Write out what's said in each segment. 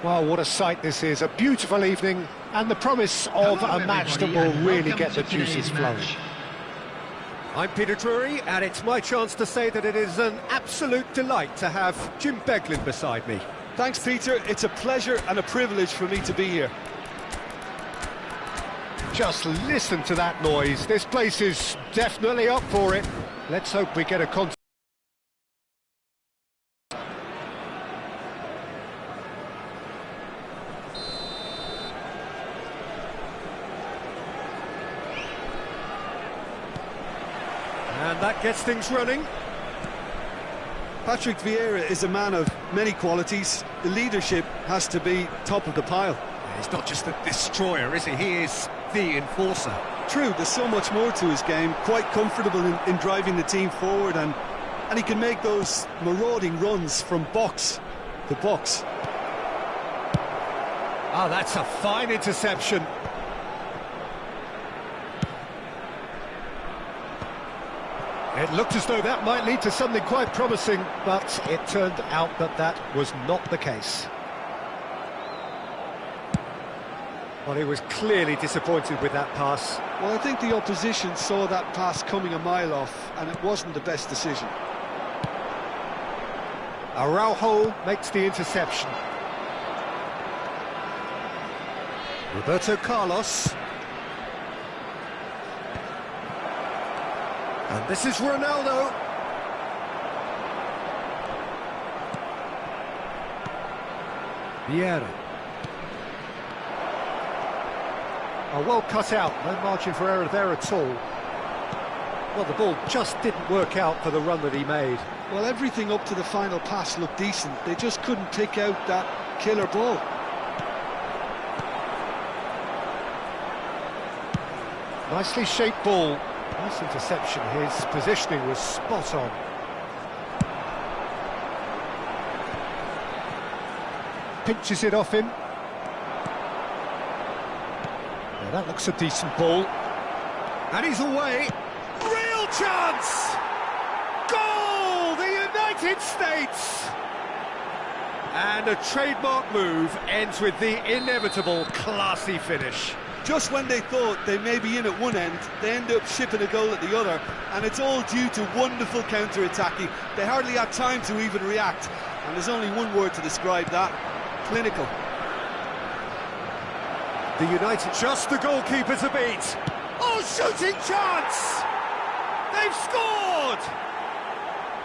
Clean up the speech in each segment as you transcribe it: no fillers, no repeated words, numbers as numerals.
Well, what a sight this is. A beautiful evening and the promise of a match that will really get the juices flowing. I'm Peter Drury, and it's my chance to say that it is an absolute delight to have Jim Beglin beside me. Thanks, Peter. It's a pleasure and a privilege for me to be here. Just listen to that noise. This place is definitely up for it. Let's hope we get a contest. And that gets things running. Patrick Vieira is a man of many qualities. The leadership has to be top of the pile. He's not just a destroyer, is he? He is the enforcer. True, there's so much more to his game. Quite comfortable in driving the team forward, and he can make those marauding runs from box to box. Oh, that's a fine interception. It looked as though that might lead to something quite promising, but it turned out that that was not the case. Well, he was clearly disappointed with that pass. Well, I think the opposition saw that pass coming a mile off, and it wasn't the best decision. Araujo makes the interception. Roberto Carlos. And this is Ronaldo. Vieira. Oh, well cut out, no margin for error there at all. Well, the ball just didn't work out for the run that he made. Well, everything up to the final pass looked decent. They just couldn't pick out that killer ball. Nicely shaped ball. Nice interception. His positioning was spot on. Pinches it off him. Now that looks a decent ball. And he's away. Real chance! Goal! The United States! And a trademark move ends with the inevitable classy finish. Just when they thought they may be in at one end, they end up shipping a goal at the other, and it's all due to wonderful counter-attacking. They hardly had time to even react, and there's only one word to describe that: clinical. The United, just the goalkeeper to beat. Oh, shooting chance! They've scored!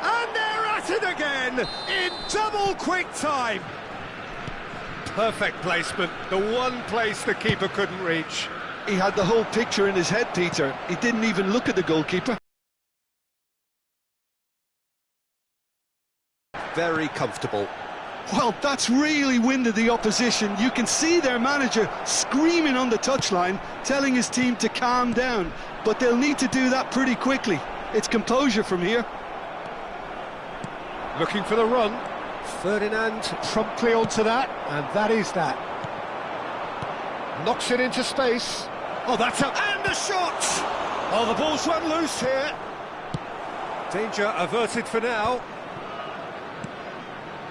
And they're at it again in double quick time. Perfect placement, the one place the keeper couldn't reach. He had the whole picture in his head, Peter. He didn't even look at the goalkeeper. Very comfortable. Well, that's really winded the opposition. You can see their manager screaming on the touchline, telling his team to calm down. But they'll need to do that pretty quickly. It's composure from here. Looking for the run. Ferdinand promptly onto that, and that is that. Knocks it into space. Oh, that's up, and the shot! Oh, the ball's run loose here. Danger averted for now.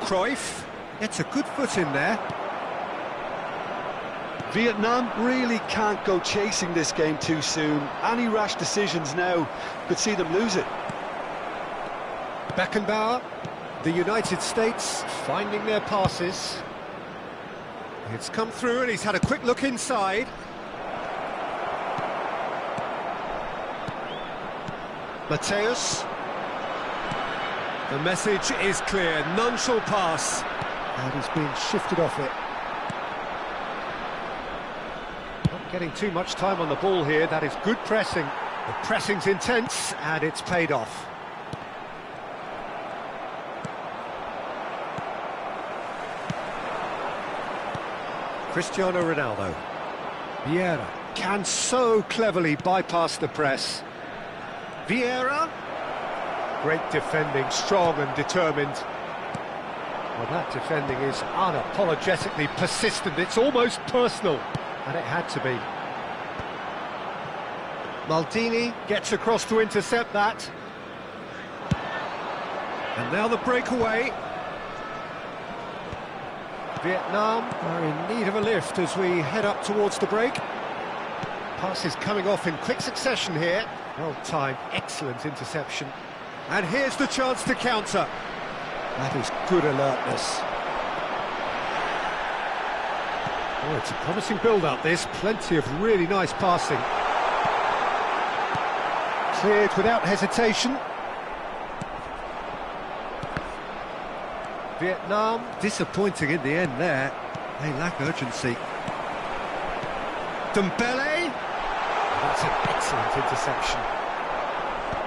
Cruyff gets a good foot in there. Vietnam really can't go chasing this game too soon. Any rash decisions now could see them lose it. Beckenbauer. The United States finding their passes. It's come through and he's had a quick look inside. Mateus. The message is clear, none shall pass. And he's been shifted off it. Not getting too much time on the ball here, that is good pressing. The pressing's intense and it's paid off. Cristiano Ronaldo. Vieira can so cleverly bypass the press. Vieira. Great defending, strong and determined. Well, that defending is unapologetically persistent. It's almost personal, and it had to be. Maldini gets across to intercept that. And now the breakaway. Vietnam are in need of a lift as we head up towards the break. Pass is coming off in quick succession here. Well timed, excellent interception. And here's the chance to counter. That is good alertness. Oh, it's a promising build-up, this. Plenty of really nice passing. Cleared without hesitation. Vietnam, disappointing in the end there. They lack urgency. Dembele. That's an excellent interception.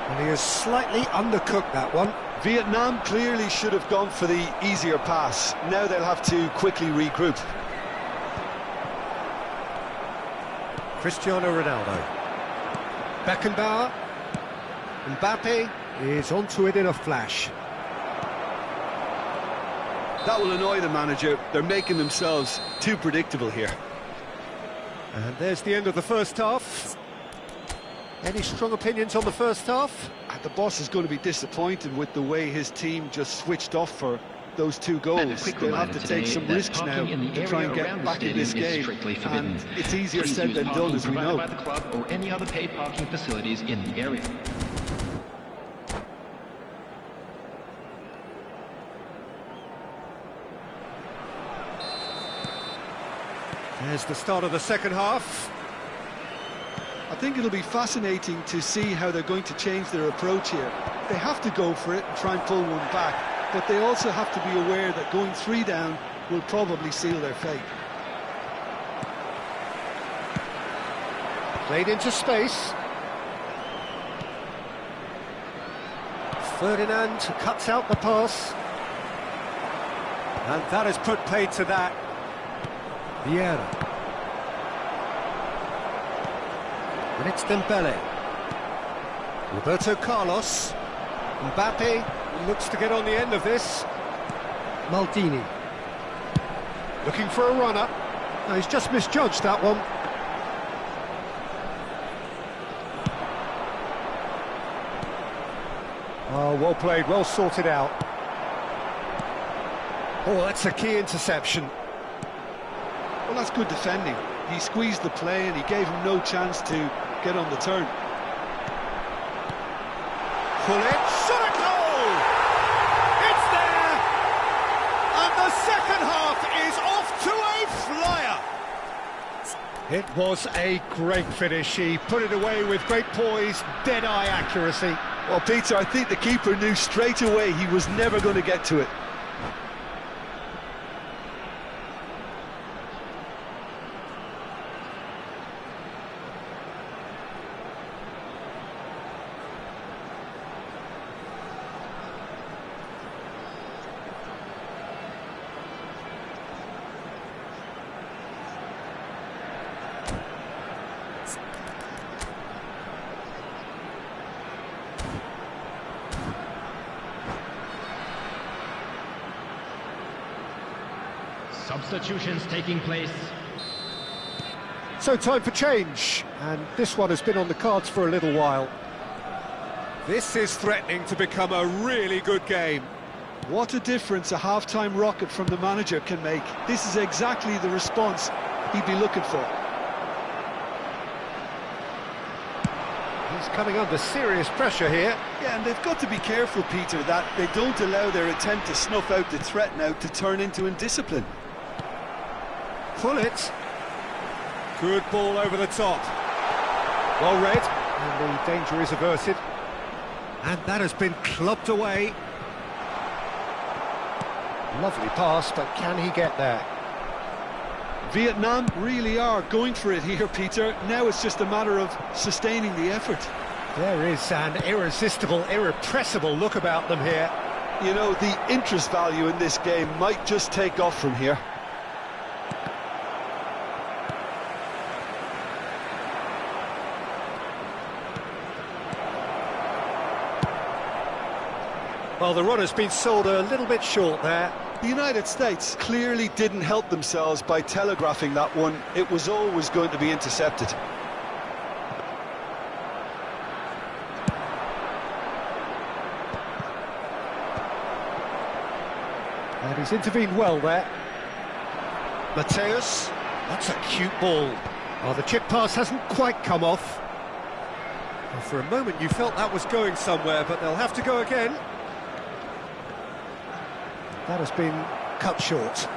And he has slightly undercooked that one. Vietnam clearly should have gone for the easier pass. Now they'll have to quickly regroup. Cristiano Ronaldo. Beckenbauer. Mbappe is onto it in a flash. That will annoy the manager. They're making themselves too predictable here. And there's the end of the first half. Any strong opinions on the first half? The boss is going to be disappointed with the way his team just switched off for those two goals. They'll have to take some risks now to try and get back in this game. And it's easier said than done, as we know. By the club or any other paid parking facilities in the area. There's the start of the second half. I think it'll be fascinating to see how they're going to change their approach here. They have to go for it and try and pull one back, but they also have to be aware that going 3 down will probably seal their fate. Played into space. Ferdinand cuts out the pass. And that has put paid to that. Vieira. And it's Dembele. Roberto Carlos. Mbappe looks to get on the end of this. Maldini. Looking for a runner. No, he's just misjudged that one. Oh, well played, well sorted out. Oh, that's a key interception. Well, that's good defending. He squeezed the play and he gave him no chance to get on the turn. Pull it, shot a goal! It's there! And the second half is off to a flyer! It was a great finish. He put it away with great poise, dead-eye accuracy. Well, Peter, I think the keeper knew straight away he was never going to get to it. Substitutions taking place. So time for change, and this one has been on the cards for a little while. This is threatening to become a really good game. What a difference a half-time rocket from the manager can make. This is exactly the response he'd be looking for. He's coming under serious pressure here. Yeah, and they've got to be careful, Peter, that they don't allow their attempt to snuff out the threat now to turn into indiscipline. Pull it. Good ball over the top. Well read, and the danger is averted. And that has been clubbed away. Lovely pass, but can he get there? Vietnam really are going for it here, Peter. Now it's just a matter of sustaining the effort. There is an irresistible, irrepressible look about them here. You know, the interest value in this game might just take off from here. Well, the run has been sold a little bit short there. The United States clearly didn't help themselves by telegraphing that one. It was always going to be intercepted. And he's intervened well there. Mateus, that's a cute ball. Oh, the chip pass hasn't quite come off. Well, for a moment you felt that was going somewhere, but they'll have to go again. That has been cut short.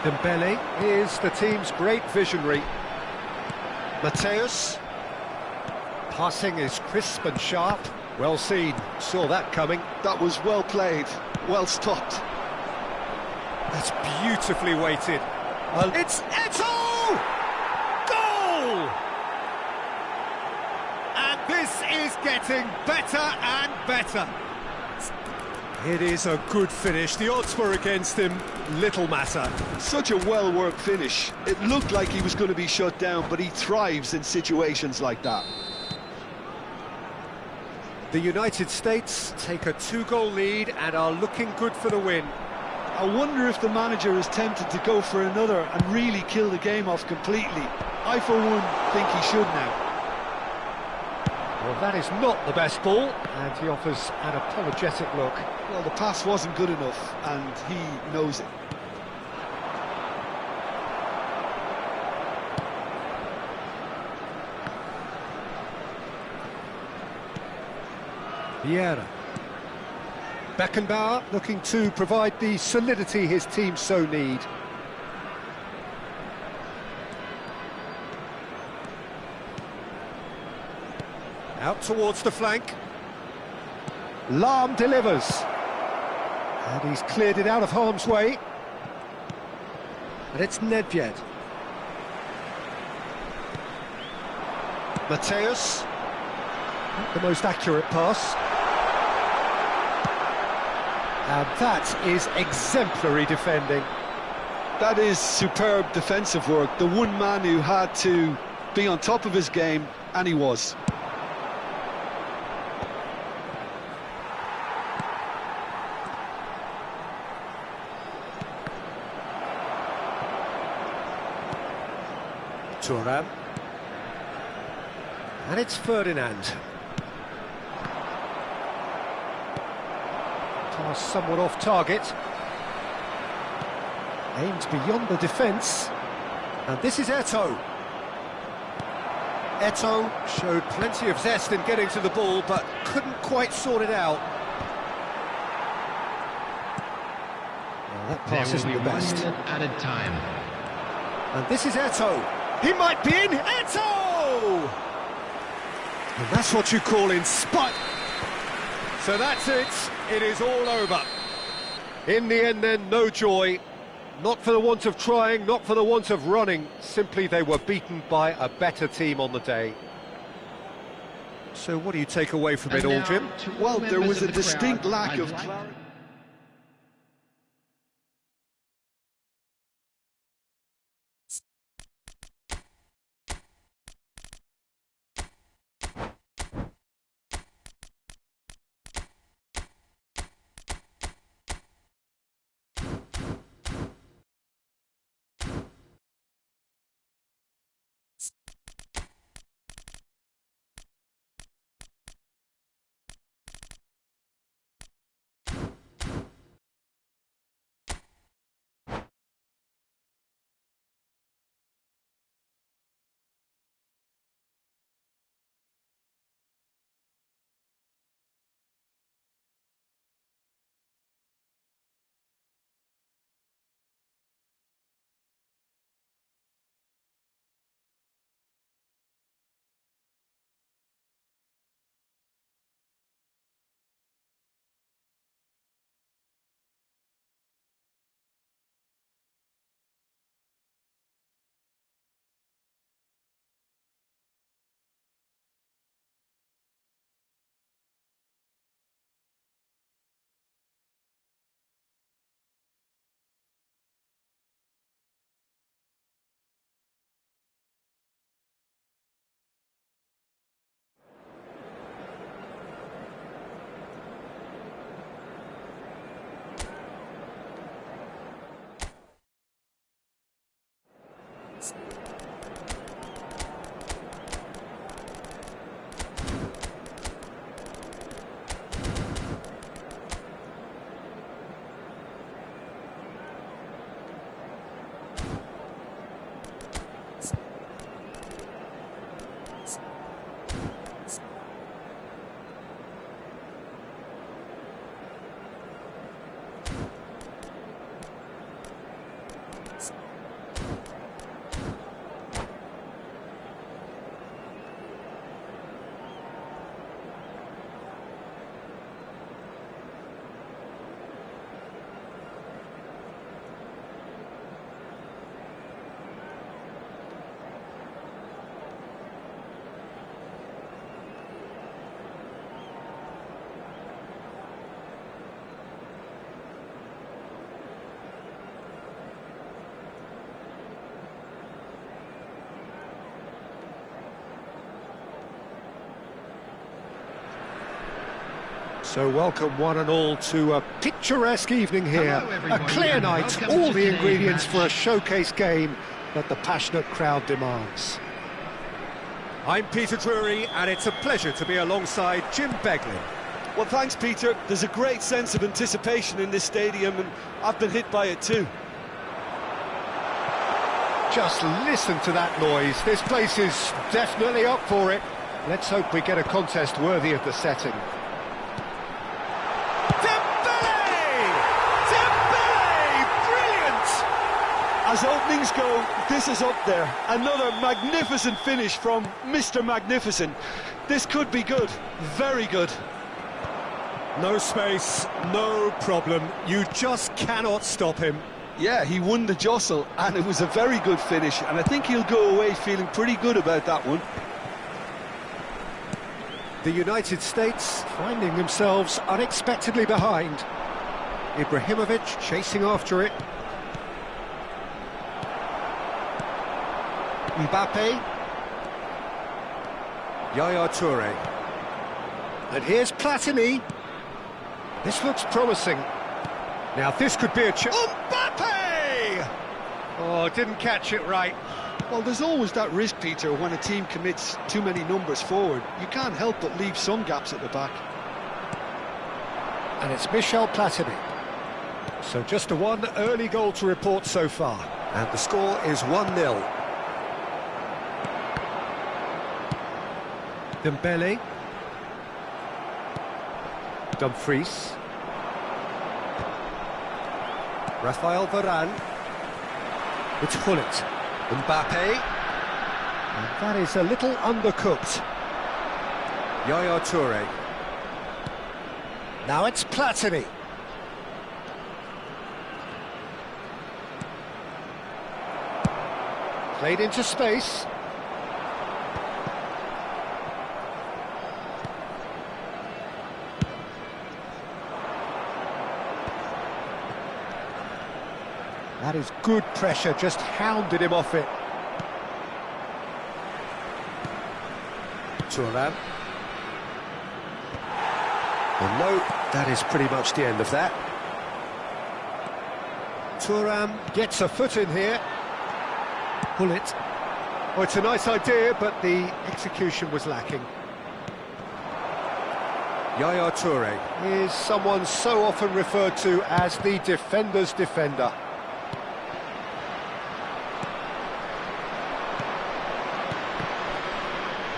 Dembele is the team's great visionary. Mateus. Passing is crisp and sharp. Well seen, saw that coming. That was well played, well stopped. That's beautifully weighted. It's Eto'o! Goal! And this is getting better and better. It is a good finish. The odds were against him, little matter. Such a well-worked finish. It looked like he was going to be shut down, but he thrives in situations like that. The United States take a 2-goal lead and are looking good for the win. I wonder if the manager is tempted to go for another and really kill the game off completely. I, for one, think he should now. Well, that is not the best ball, and he offers an apologetic look. Well, the pass wasn't good enough, and he knows it. Vieira. Beckenbauer looking to provide the solidity his team so need. Out towards the flank. Lahm delivers. And he's cleared it out of harm's way. And it's Nedved. Mateus. Not the most accurate pass. And that is exemplary defending. That is superb defensive work. The one man who had to be on top of his game, and he was. Thuram. And it's Ferdinand. Pass somewhat off target. Aimed beyond the defence. And this is Eto'o. Eto'o showed plenty of zest in getting to the ball, but couldn't quite sort it out. Well, that pass isn't the best. 1 minute added time. And this is Eto'o. He might be in. Eto'o! And that's what you call inspire. So that's it. It is all over. In the end then, no joy. Not for the want of trying, not for the want of running. Simply they were beaten by a better team on the day. So what do you take away from it all, Jim? Well, there was a distinct lack of clarity. So welcome one and all to a picturesque evening here. Hello, A everybody, clear and night, welcome all to the today's ingredients match. for a showcase game that the passionate crowd demands. I'm Peter Drury, and it's a pleasure to be alongside Jim Beglin. Well, thanks, Peter. There's a great sense of anticipation in this stadium, and I've been hit by it too. Just listen to that noise. This place is definitely up for it. Let's hope we get a contest worthy of the setting. As openings go, this is up there. Another magnificent finish from Mr. Magnificent. This could be good, very good. No space, no problem. You just cannot stop him. Yeah, he won the jostle, and it was a very good finish, and I think he'll go away feeling pretty good about that one. The United States finding themselves unexpectedly behind. Ibrahimovic chasing after it. Mbappe. Yaya Toure. And here's Platini. This looks promising. Now this could be a Mbappe! Oh, didn't catch it right. Well, there's always that risk, Peter, when a team commits too many numbers forward. You can't help but leave some gaps at the back. And it's Michel Platini. So just a one early goal to report so far. And the score is 1-0. Dembele. Dumfries. Rafael Varane. It's Gullit. Mbappe. And that is a little undercooked. Yaya Toure. Now it's Platini. Played into space. That is good pressure, just hounded him off it. Thuram. Well, no, that is pretty much the end of that. Thuram gets a foot in here. Gullit. Oh, it's a nice idea, but the execution was lacking. Yaya Toure is someone so often referred to as the defender's defender.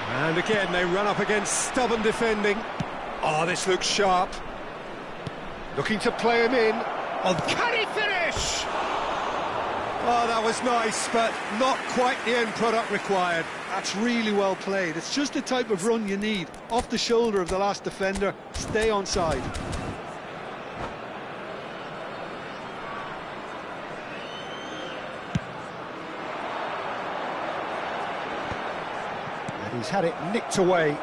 And again, they run up against stubborn defending. Oh, this looks sharp. Looking to play him in. Oh, can he finish? Oh, that was nice, but not quite the end product required. That's really well played. It's just the type of run you need. Off the shoulder of the last defender, stay onside. And he's had it nicked away.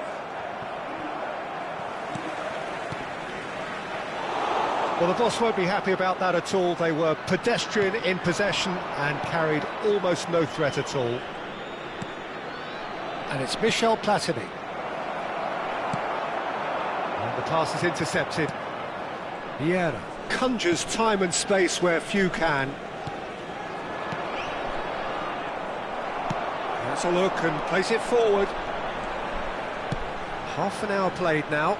Well, the boss won't be happy about that at all. They were pedestrian in possession and carried almost no threat at all. And it's Michel Platini. And the pass is intercepted. Vieira conjures time and space where few can. That's a look and place it forward. Half an hour played now.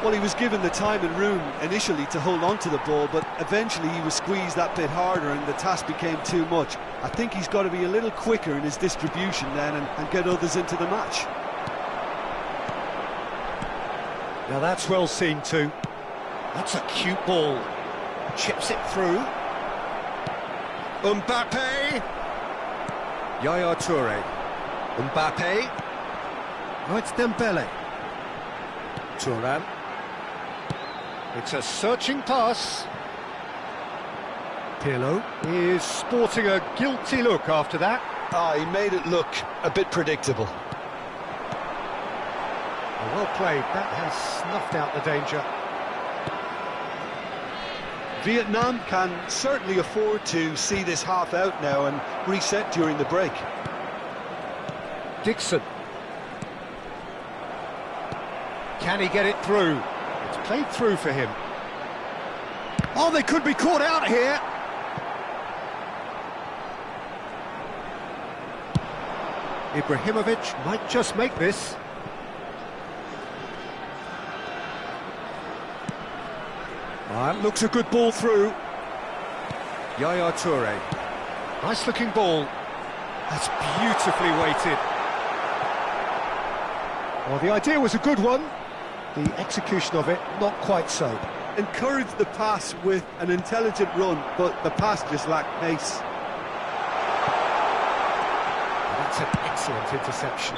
Well, he was given the time and room initially to hold on to the ball, but eventually he was squeezed that bit harder and the task became too much. I think he's got to be a little quicker in his distribution then and get others into the match. Now that's well seen too. That's a cute ball. Chips it through. Mbappe. Yaya Toure. Mbappe. Oh, it's Dembele. Thuram. It's a searching pass. Pirlo is sporting a guilty look after that. He made it look a bit predictable. Well played, that has snuffed out the danger. Vietnam can certainly afford to see this half out now and reset during the break. Dixon. Can he get it through? It's played through for him. Oh, they could be caught out here. Ibrahimovic might just make this. That looks a good ball through. Yaya Toure. Nice looking ball. That's beautifully weighted. Well, the idea was a good one. The execution of it, not quite so. Encouraged the pass with an intelligent run, but the pass just lacked pace. That's an excellent interception.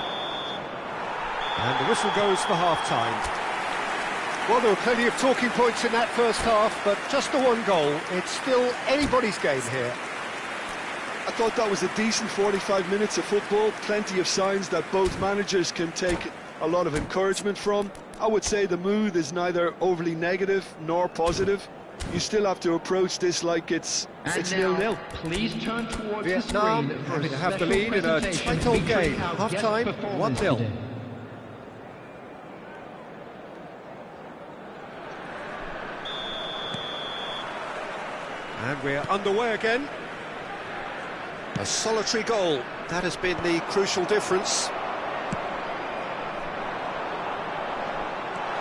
And the whistle goes for half-time. Well, there were plenty of talking points in that first half, but just the one goal. It's still anybody's game here. I thought that was a decent 45 minutes of football. Plenty of signs that both managers can take a lot of encouragement from. I would say the mood is neither overly negative nor positive. You still have to approach this like it's 0-0. Please turn towards Vietnam the screen for happy to have the special lead in a presentation tight old featuring game. our Half-time, guest performance 1-0. today. And we're underway again. A solitary goal. That has been the crucial difference.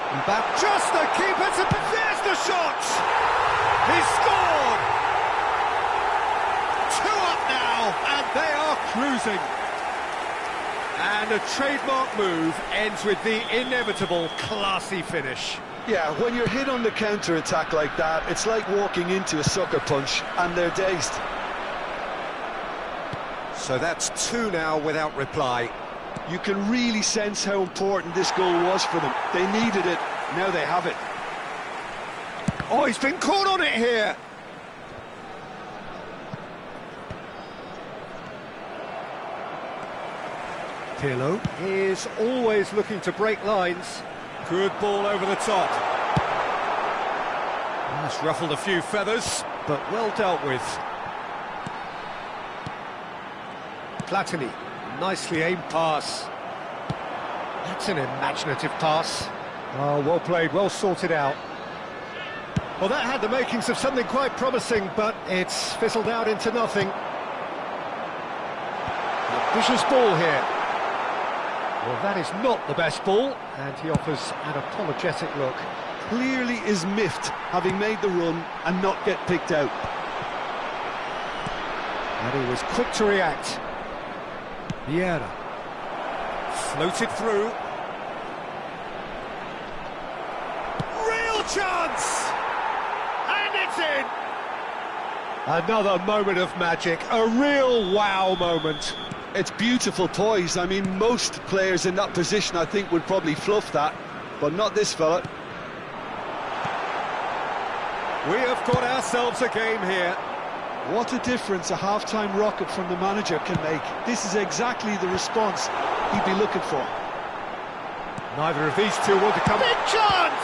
Mbappe, just the keeper to... There's the shot! He scored! 2 up now, and they are cruising. And a trademark move ends with the inevitable classy finish. Yeah, when you're hit on the counter-attack like that, it's like walking into a sucker punch, and they're dazed. So that's 2 now without reply. You can really sense how important this goal was for them. They needed it, now they have it. Oh, he's been caught on it here! Pirlo is always looking to break lines. Good ball over the top. That's ruffled a few feathers, but well dealt with. Platini, nicely aimed pass. That's an imaginative pass. Oh, well played, well sorted out. Well, that had the makings of something quite promising, but it's fizzled out into nothing. A vicious ball here. Well, that is not the best ball, and he offers an apologetic look. Clearly is miffed, having made the run and not get picked out. And he was quick to react. Vieira. Floated through. Real chance! And it's in! Another moment of magic, a real wow moment. It's beautiful poise. I mean, most players in that position, I think, would probably fluff that, but not this fella. We have got ourselves a game here. What a difference a half-time rocket from the manager can make. This is exactly the response he'd be looking for. Neither of these two want to come... Big chance!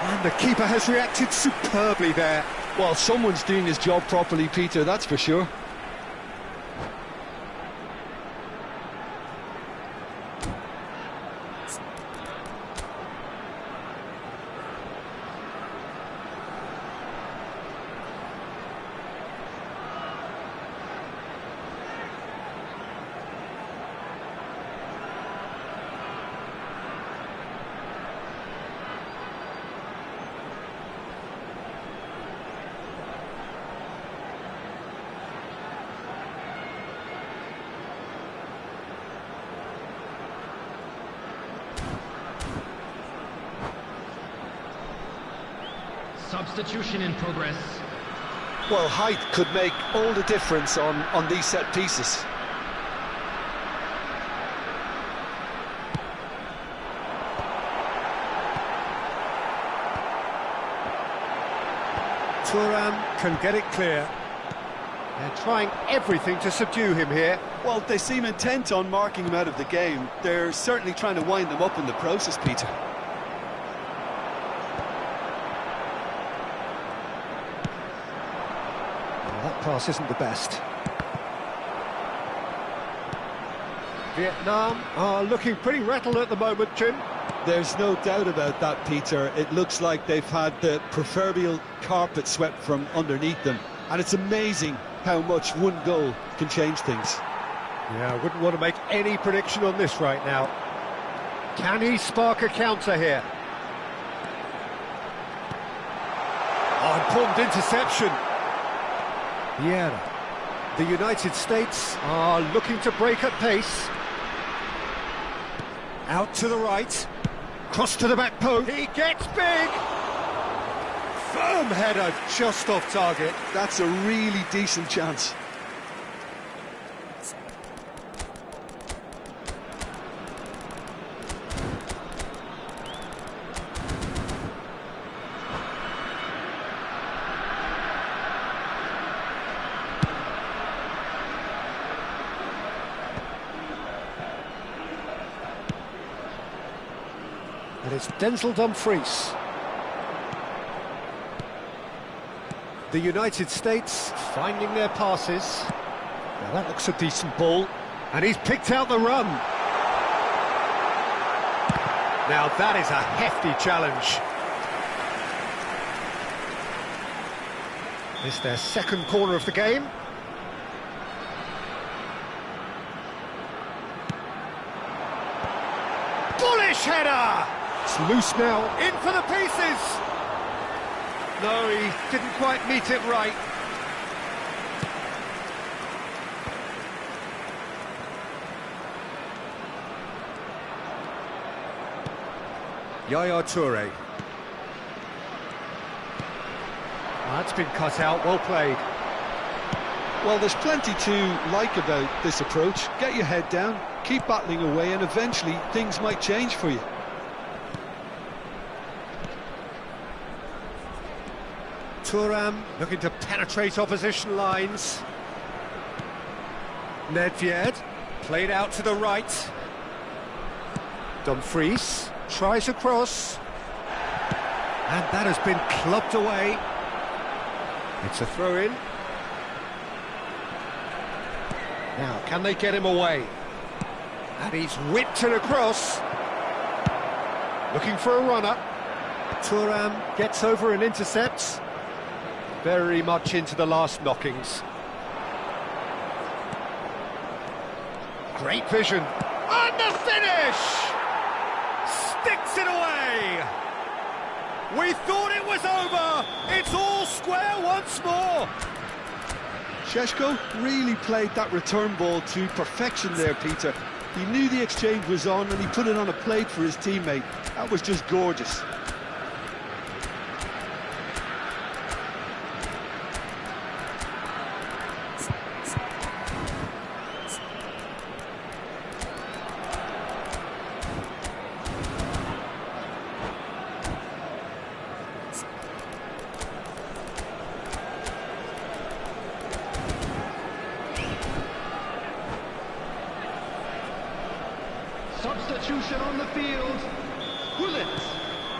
And the keeper has reacted superbly there. Well, someone's doing his job properly, Peter, that's for sure. Substitution in progress. Well, height could make all the difference on these set pieces. Thuram can get it clear. They're trying everything to subdue him here. Well, they seem intent on marking him out of the game. They're certainly trying to wind them up in the process, Peter. That pass isn't the best. Vietnam are looking pretty rattled at the moment, Jim. There's no doubt about that, Peter. It looks like they've had the proverbial carpet swept from underneath them. And it's amazing how much one goal can change things. Yeah, I wouldn't want to make any prediction on this right now. Can he spark a counter here? Oh, important interception. Vieira. The United States are looking to break at pace. Out to the right. Cross to the back post. He gets big. Firm header just off target. That's a really decent chance. And it's Denzel Dumfries. The United States finding their passes. Now that looks a decent ball. And he's picked out the run. Now that is a hefty challenge. It's their second corner of the game. Bullish header! It's loose now, in for the pieces! No, he didn't quite meet it right. Yaya Toure. That's been cut out, well played. Well, there's plenty to like about this approach. Get your head down, keep battling away, and eventually things might change for you. Thuram looking to penetrate opposition lines. Nedved played out to the right. Dumfries tries across. And that has been clubbed away. It's a throw-in. Now, can they get him away? And he's whipped it across. Looking for a runner. Thuram gets over and intercepts. Very much into the last knockings. Great vision. And the finish! Sticks it away! We thought it was over! It's all square once more! Šeško really played that return ball to perfection there, Peter. He knew the exchange was on and he put it on a plate for his teammate. That was just gorgeous. Substitution on the field. Bullet.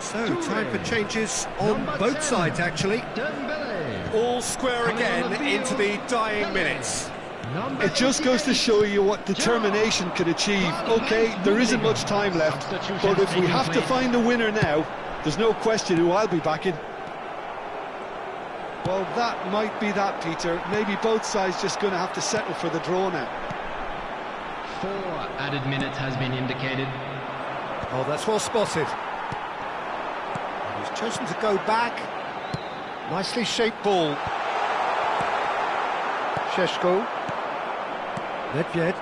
So, time for changes on both sides, actually. Dembele. All square again into the dying minutes. It just goes to show you what determination can achieve. OK, there isn't much time left, but if we have to find a winner now, there's no question who I'll be backing. Well, that might be that, Peter. Maybe both sides just going to have to settle for the draw now. 4 added minutes has been indicated. Oh, that's well spotted. He's chosen to go back. Nicely shaped ball. Šeško. Nedved.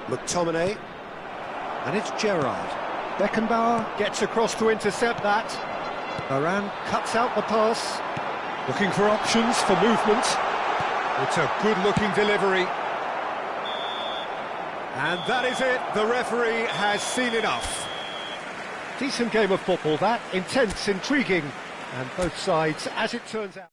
McTominay. And it's Gerrard. Beckenbauer gets across to intercept that. Varane cuts out the pass. Looking for options for movement. It's a good-looking delivery. And that is it. The referee has seen enough. Decent game of football, that. Intense, intriguing. And both sides, as it turns out.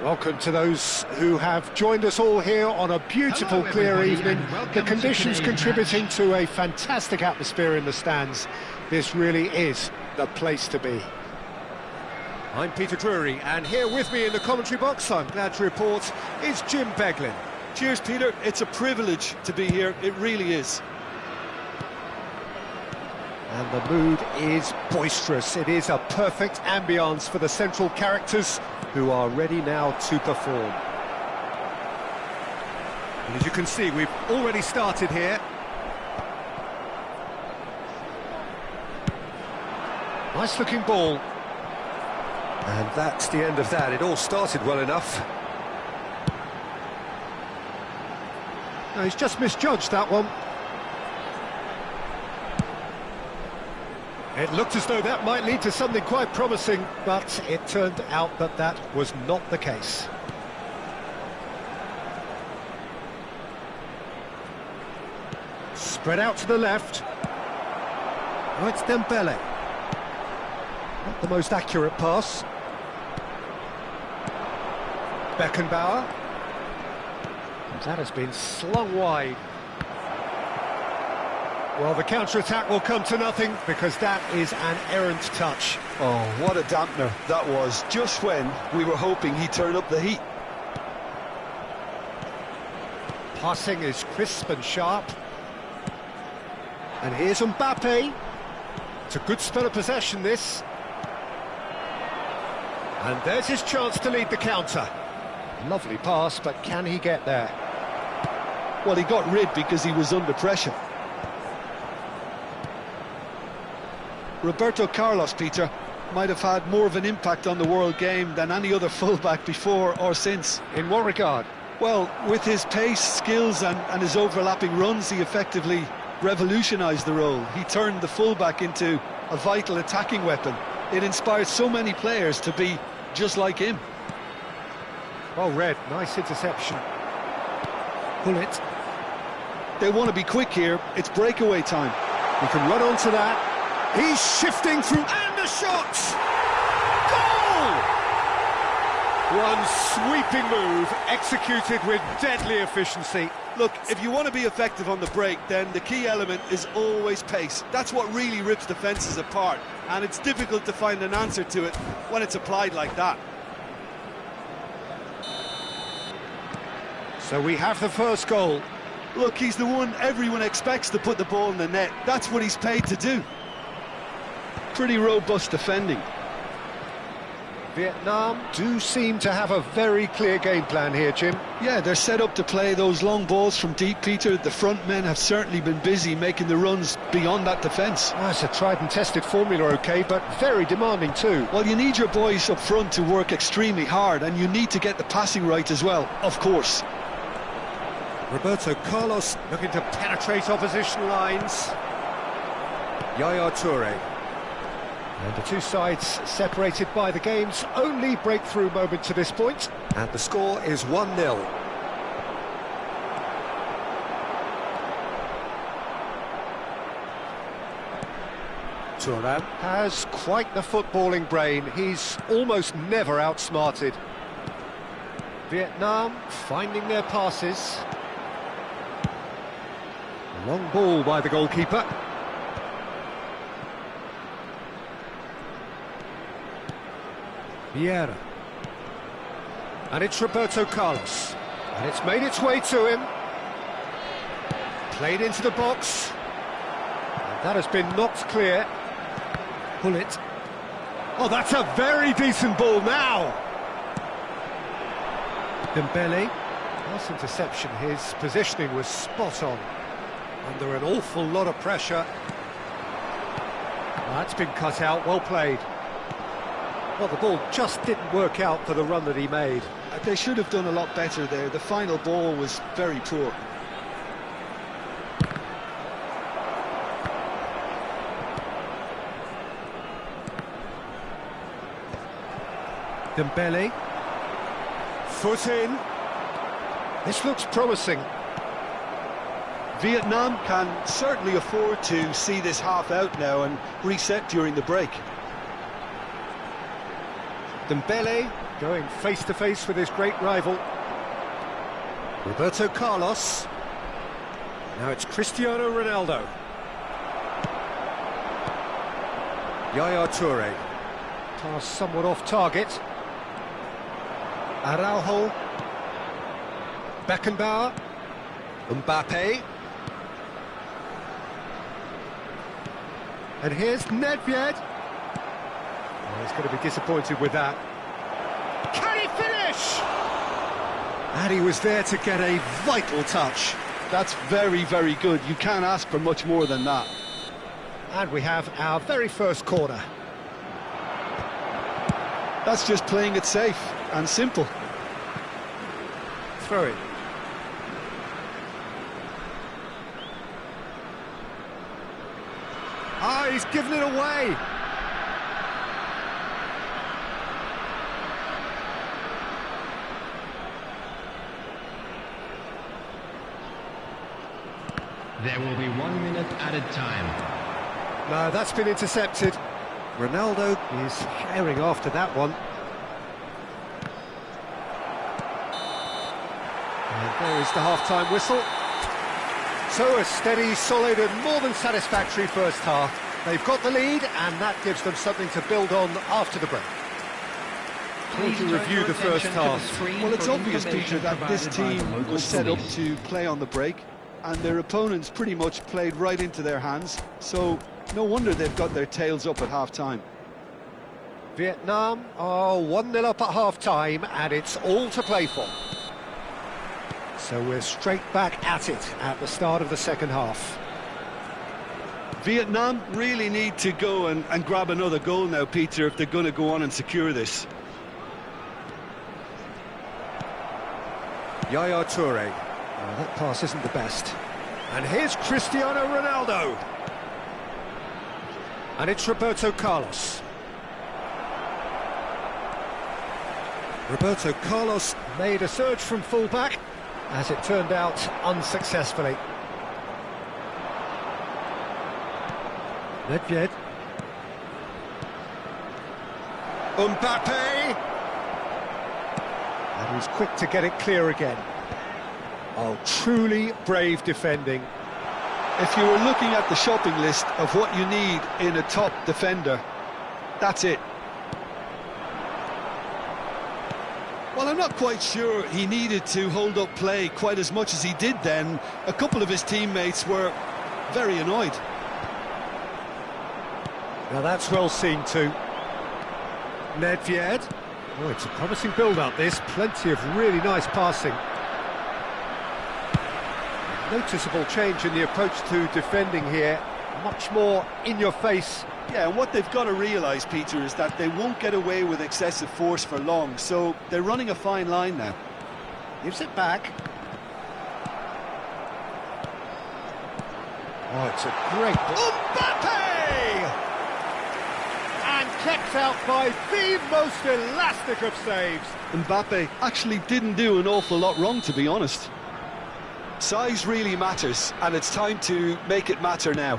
Welcome to those who have joined us all here on a beautiful, Hello, clear everybody, evening. and welcome The to conditions today's contributing match. to a fantastic atmosphere in the stands. This really is the place to be. I'm Peter Drury, and here with me in the commentary box, I'm glad to report, is Jim Beglin. Cheers, Peter. It's a privilege to be here. It really is. And the mood is boisterous. It is a perfect ambience for the central characters who are ready now to perform. And as you can see, we've already started here. Nice looking ball. And that's the end of that. It all started well enough. No, he's just misjudged that one. It looked as though that might lead to something quite promising, but it turned out that that was not the case. Spread out to the left. Oh, it's Dembele. Not the most accurate pass. Beckenbauer. And that has been slung wide. Well, the counter-attack will come to nothing because that is an errant touch. Oh, what a dampener that was, just when we were hoping he'd turn up the heat. Passing is crisp and sharp. And here's Mbappe. It's a good spell of possession, this. And there's his chance to lead the counter. Lovely pass, but can he get there? Well, he got rid because he was under pressure. Roberto Carlos, Peter, might have had more of an impact on the world game than any other fullback before or since. In what regard? Well, with his pace, skills and his overlapping runs, he effectively revolutionised the role. He turned the fullback into a vital attacking weapon. It inspired so many players to be just like him. Well read, nice interception. Pull it. They want to be quick here, it's breakaway time. He can run onto that. He's shifting through, and the shot! Goal! One sweeping move, executed with deadly efficiency. Look, if you want to be effective on the break, then the key element is always pace. That's what really rips defences apart, and it's difficult to find an answer to it when it's applied like that. So we have the first goal. Look, he's the one everyone expects to put the ball in the net. That's what he's paid to do. Pretty robust defending. Vietnam do seem to have a very clear game plan here, Jim. Yeah, they're set up to play those long balls from deep, Peter. The front men have certainly been busy making the runs beyond that defence. Oh, it's a tried and tested formula, OK, but very demanding too. Well, you need your boys up front to work extremely hard, and you need to get the passing right as well, of course. Roberto Carlos looking to penetrate opposition lines. Yaya Toure. And the two sides separated by the game's only breakthrough moment to this point. And the score is 1-0. Thuram has quite the footballing brain. He's almost never outsmarted. Vietnam finding their passes. Long ball by the goalkeeper. Vieira. And it's Roberto Carlos. And it's made its way to him. Played into the box. And That has been knocked clear. Pull it. Oh, that's a very decent ball now. Dembele. Nice interception. His positioning was spot on. Under an awful lot of pressure. That's been cut out. Well played. Well, the ball just didn't work out for the run that he made. They should have done a lot better there. The final ball was very poor. Dembele. Foot in. This looks promising. Vietnam can certainly afford to see this half out now and reset during the break. Dembele going face-to-face with his great rival. Roberto Carlos. Now it's Cristiano Ronaldo. Yaya Toure. Pass somewhat off target. Araujo. Beckenbauer. Mbappe. And here's Nedved. Oh, he's going to be disappointed with that. Can he finish? And he was there to get a vital touch. That's very, very good. You can't ask for much more than that. And we have our very first corner. That's just playing it safe and simple. Throw it. Ah, he's given it away. There will be 1 minute added time. No, that's been intercepted. Ronaldo is herring after that one. And there is the half-time whistle. So a steady, solid and more than satisfactory first half. They've got the lead and that gives them something to build on after the break. Please to review the first half. Well, it's obvious, Peter, that this team was set up to play on the break and their opponents pretty much played right into their hands, so no wonder they've got their tails up at half-time. Vietnam are 1-0 up at half-time and it's all to play for. So we're straight back at it at the start of the second half. Vietnam really need to go and grab another goal now, Peter, if they're going to go on and secure this. Yaya Toure. Oh, that pass isn't the best. And here's Cristiano Ronaldo. And it's Roberto Carlos. Roberto Carlos made a surge from full-back, as it turned out unsuccessfully. Nedved. Mbappe! And he's quick to get it clear again. Oh, truly brave defending. If you were looking at the shopping list of what you need in a top defender, that's it. Well, I'm not quite sure he needed to hold up play quite as much as he did then. A couple of his teammates were very annoyed. Now that's well seen too. Nedved. Oh, it's a promising build-up this. Plenty of really nice passing. Noticeable change in the approach to defending here. Much more in your face. Yeah, and what they've got to realise, Peter, is that they won't get away with excessive force for long, so they're running a fine line now. Gives it back. Oh, it's a great ball. Mbappe! And kept out by the most elastic of saves. Mbappe actually didn't do an awful lot wrong, to be honest. Size really matters, and it's time to make it matter now.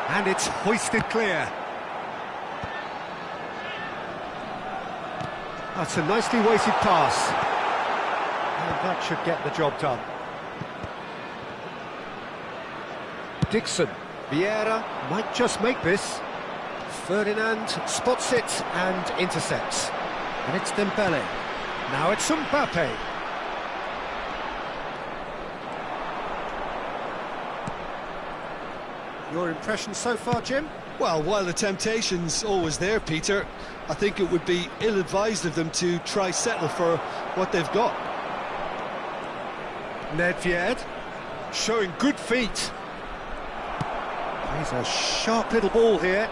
And it's hoisted clear. That's a nicely weighted pass. And that should get the job done. Dixon. Vieira might just make this. Ferdinand spots it and intercepts. And it's Dembele. Now it's Mbappe. Your impression so far, Jim? Well, while the temptation's always there, Peter, I think it would be ill-advised of them to try settle for what they've got. Nedved, showing good feet. He's a sharp little ball here.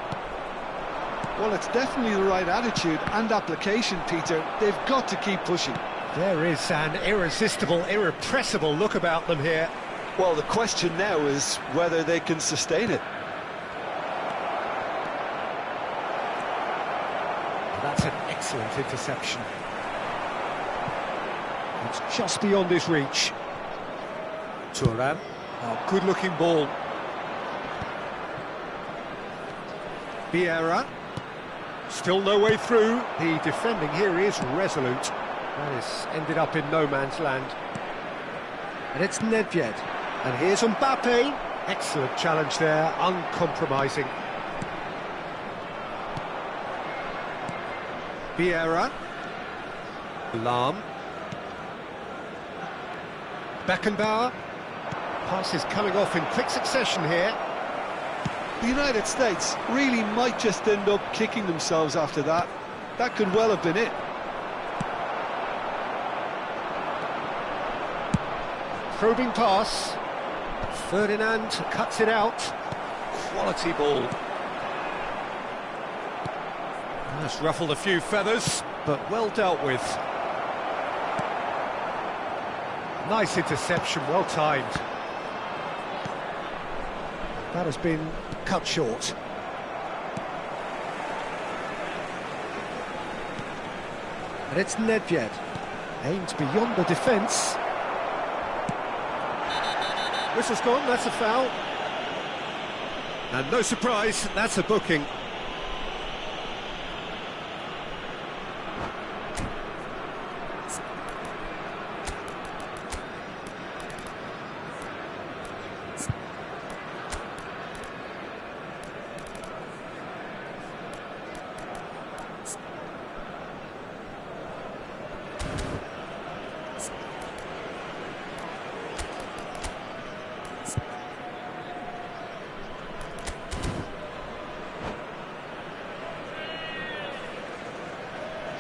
Well, it's definitely the right attitude and application, Peter. They've got to keep pushing. There is an irresistible, irrepressible look about them here. Well, the question now is whether they can sustain it. That's an excellent interception. It's just beyond his reach. Thuram, a good-looking ball. Vieira, still no way through. The defending here is resolute. That has ended up in no man's land. And it's Nedved. And here's Mbappe. Excellent challenge there, uncompromising. Vieira. Lahm. Beckenbauer. Pass is coming off in quick succession here. The United States really might just end up kicking themselves after that. That could well have been it. Probing pass. Ferdinand cuts it out. Quality ball. That's ruffled a few feathers, but well dealt with. Nice interception, well timed. That has been cut short. And it's Nedved. Aims beyond the defence. Whistle's gone, that's a foul. And no surprise, that's a booking.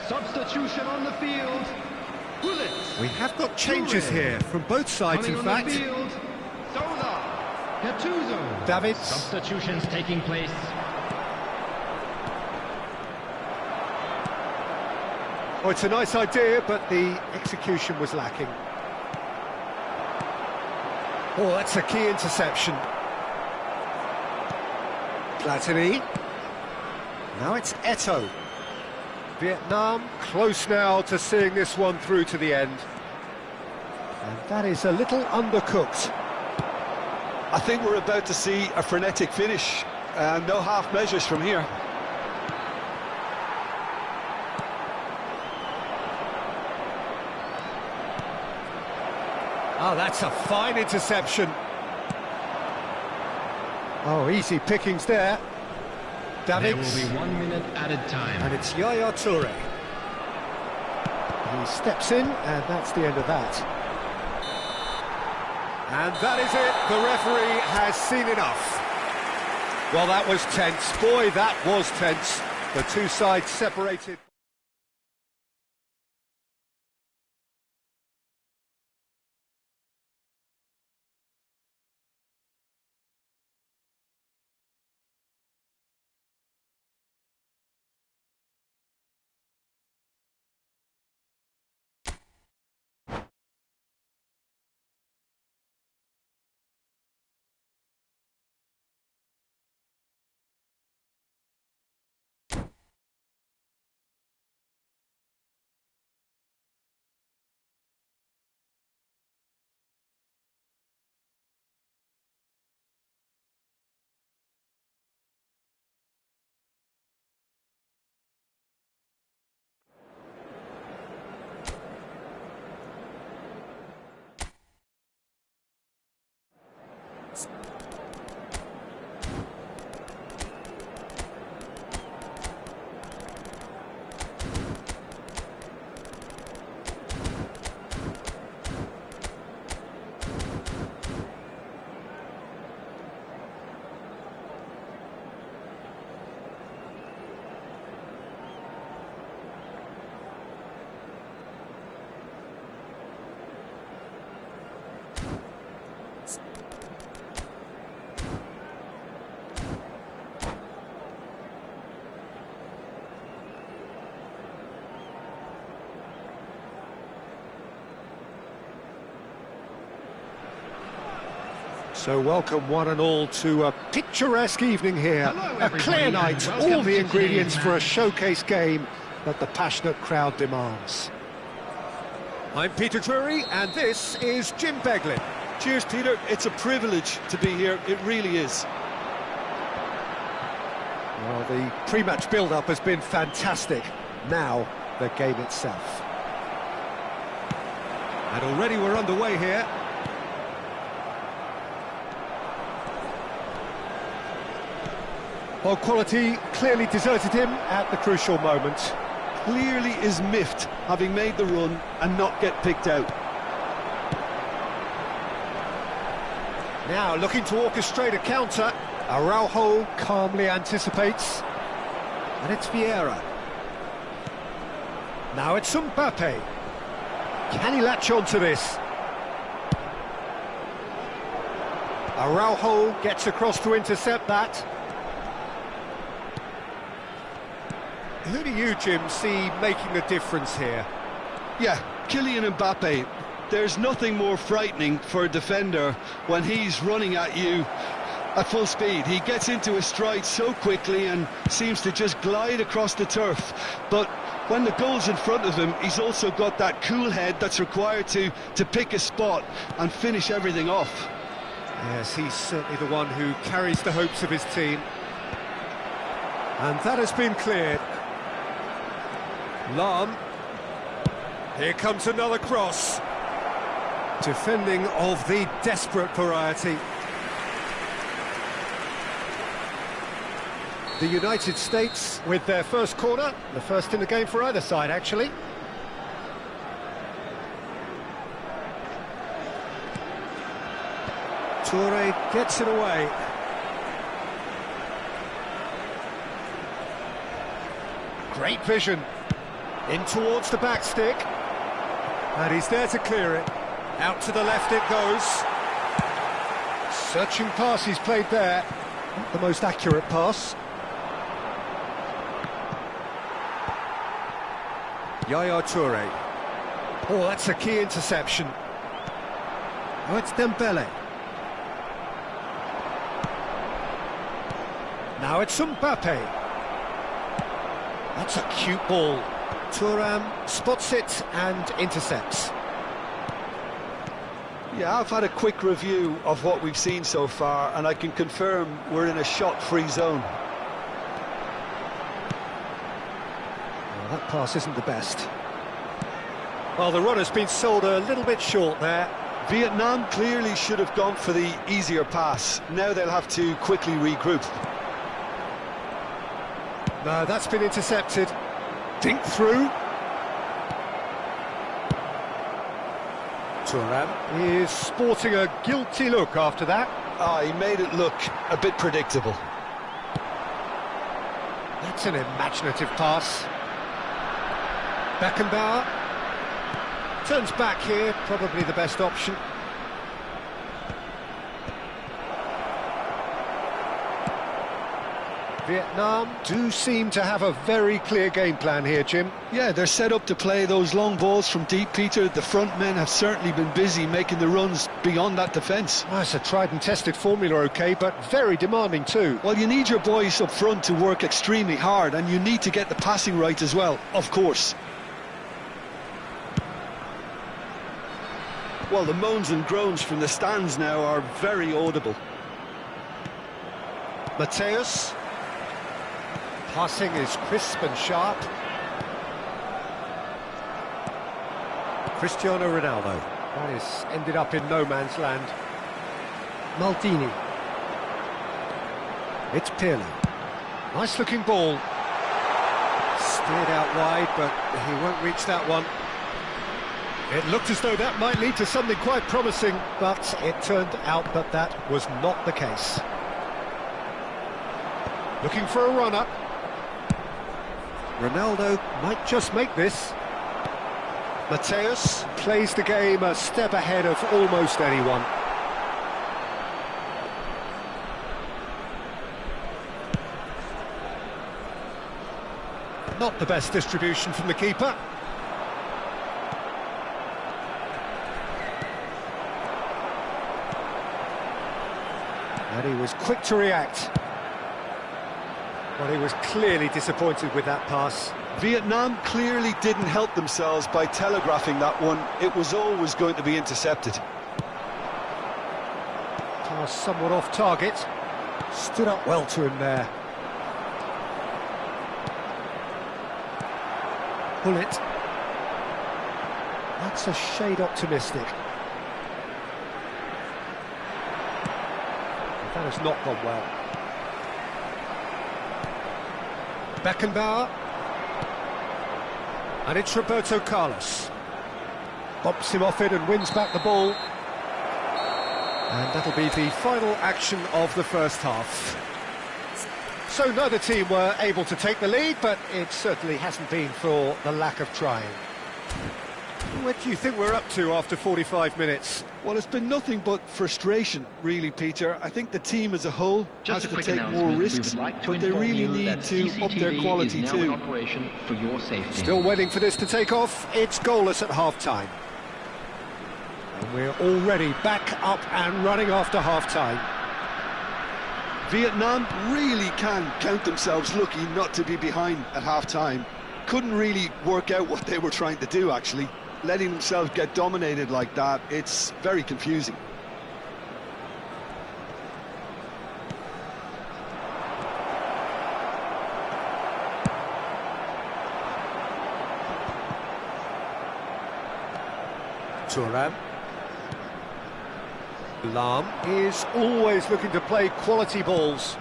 Substitution on the field. Bullets. We have got changes here from both sides, in fact. Davids. Substitutions taking place. Oh, it's a nice idea, but the execution was lacking. Oh, that's a key interception. Platini. Now it's Eto'o. Vietnam close now to seeing this one through to the end. And that is a little undercooked. I think we're about to see a frenetic finish. No half measures from here. Oh, that's a fine interception. Oh, easy pickings there. Davids. There will be 1 minute added time. And it's Yaya Toure. He steps in, and that's the end of that. And that is it. The referee has seen enough. Well, that was tense. Boy, that was tense. The two sides separated. So welcome one and all to a picturesque evening here. Hello, a clear everybody, night, and welcome all the to ingredients today's for a match. showcase game that the passionate crowd demands. I'm Peter Drury, and this is Jim Beglin. Cheers, Peter. It's a privilege to be here. It really is. Well, the pre-match build-up has been fantastic. Now, the game itself. And already we're underway here. Well, quality clearly deserted him at the crucial moment. Clearly is miffed, having made the run and not get picked out. Now looking to orchestrate a counter. Araujo calmly anticipates. And it's Vieira. Now it's Mbappe. Can he latch on to this? Araujo gets across to intercept that. Who do you, Jim, see making a difference here? Yeah, Kylian Mbappe. There's nothing more frightening for a defender when he's running at you at full speed. He gets into his stride so quickly and seems to just glide across the turf. But when the goal's in front of him, he's also got that cool head that's required to pick a spot and finish everything off. Yes, he's certainly the one who carries the hopes of his team. And that has been cleared. Lam. Here comes another cross. Defending of the desperate variety. The United States with their first corner, the first in the game for either side, actually. Toure gets it away. Great vision. In towards the back stick. And he's there to clear it. Out to the left it goes. Searching pass he's played there. Not the most accurate pass. Yaya Toure. Oh, that's a key interception. Oh, it's Dembele. Now it's Mbappe. That's a cute ball. Thuram spots it and intercepts. Yeah, I've had a quick review of what we've seen so far, and I can confirm we're in a shot-free zone. Well, that pass isn't the best. Well, the run has been sold a little bit short there. Vietnam clearly should have gone for the easier pass. Now they'll have to quickly regroup. No, that's been intercepted. Dink through. Thuram is sporting a guilty look after that. He made it look a bit predictable. That's an imaginative pass. Beckenbauer turns back here, probably the best option. Vietnam do seem to have a very clear game plan here, Jim. Yeah, they're set up to play those long balls from deep, Peter. The front men have certainly been busy making the runs beyond that defence. Well, it's a tried and tested formula, OK, but very demanding too. Well, you need your boys up front to work extremely hard, and you need to get the passing right as well, of course. Well, the moans and groans from the stands now are very audible. Mateus. Passing is crisp and sharp. Cristiano Ronaldo. That is ended up in no man's land. Maldini. It's Pirlo. Nice looking ball. Steered out wide, but he won't reach that one. It looked as though that might lead to something quite promising, but it turned out that that was not the case. Looking for a run-up. Ronaldo might just make this. Mateus plays the game a step ahead of almost anyone. Not the best distribution from the keeper. And he was quick to react. But he was clearly disappointed with that pass. Vietnam clearly didn't help themselves by telegraphing that one. It was always going to be intercepted. Pass somewhat off target. Stood up well to him there. Bullet. That's a shade optimistic. That has not gone well. Beckenbauer. And it's Roberto Carlos. Bumps him off it and wins back the ball. And that'll be the final action of the first half. So neither team were able to take the lead, but it certainly hasn't been for the lack of trying. What do you think we're up to after 45 minutes? Well, it's been nothing but frustration, really, Peter. I think the team as a whole has to take more risks, but they really need to up their quality too. For your safety. Still waiting for this to take off. It's goalless at half-time. And we're already back up and running after half-time. Vietnam really can count themselves lucky not to be behind at half-time. Couldn't really work out what they were trying to do, actually. Letting themselves get dominated like that, it's very confusing. Thuram. Lam is always looking to play quality balls.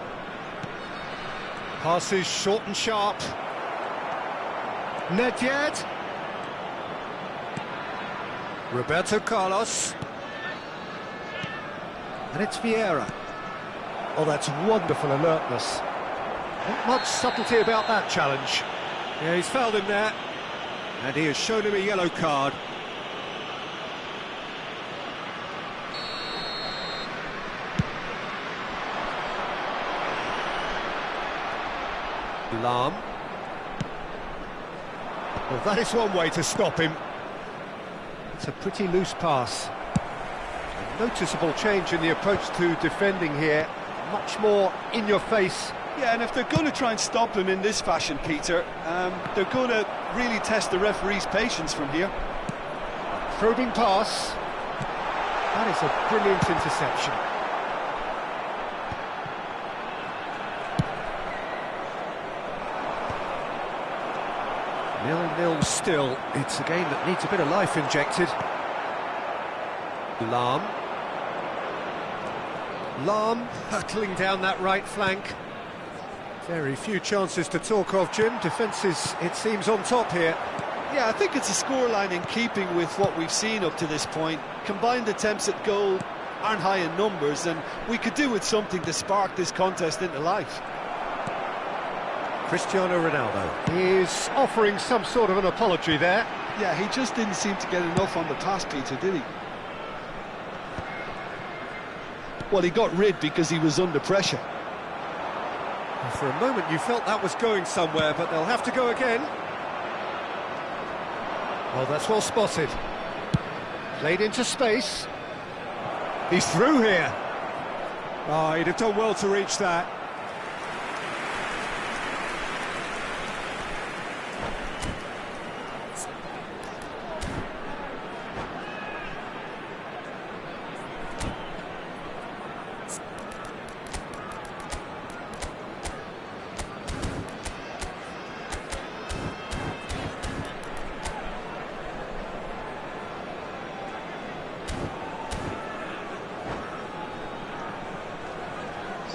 Passes short and sharp. Nedved. Roberto Carlos. And it's Vieira. Oh, that's wonderful alertness. Not much subtlety about that challenge. Yeah, he's fouled him there. And he has shown him a yellow card. Lam. Well, that is one way to stop him. It's a pretty loose pass. A noticeable change in the approach to defending here. Much more in your face. Yeah, and if they're going to try and stop him in this fashion, Peter, they're going to really test the referee's patience from here. Probing pass. That is a brilliant interception. 0-0 still. It's a game that needs a bit of life injected. Lam hurtling down that right flank. Very few chances to talk of, Jim. Defence is, it seems, on top here. Yeah, I think it's a scoreline in keeping with what we've seen up to this point. Combined attempts at goal aren't high in numbers, and we could do with something to spark this contest into life. Cristiano Ronaldo is offering some sort of an apology there. Yeah, he just didn't seem to get enough on the pass, Peter, did he? Well, he got rid because he was under pressure. For a moment you felt that was going somewhere, but they'll have to go again. Well, that's well spotted. Played into space. He's through here. Oh, he'd have done well to reach that.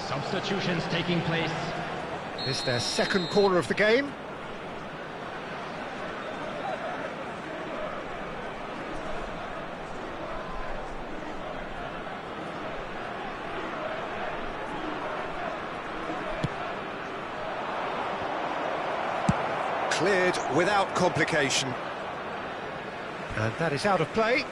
Substitutions taking place. It's their second corner of the game. Cleared without complication. And that is out of play.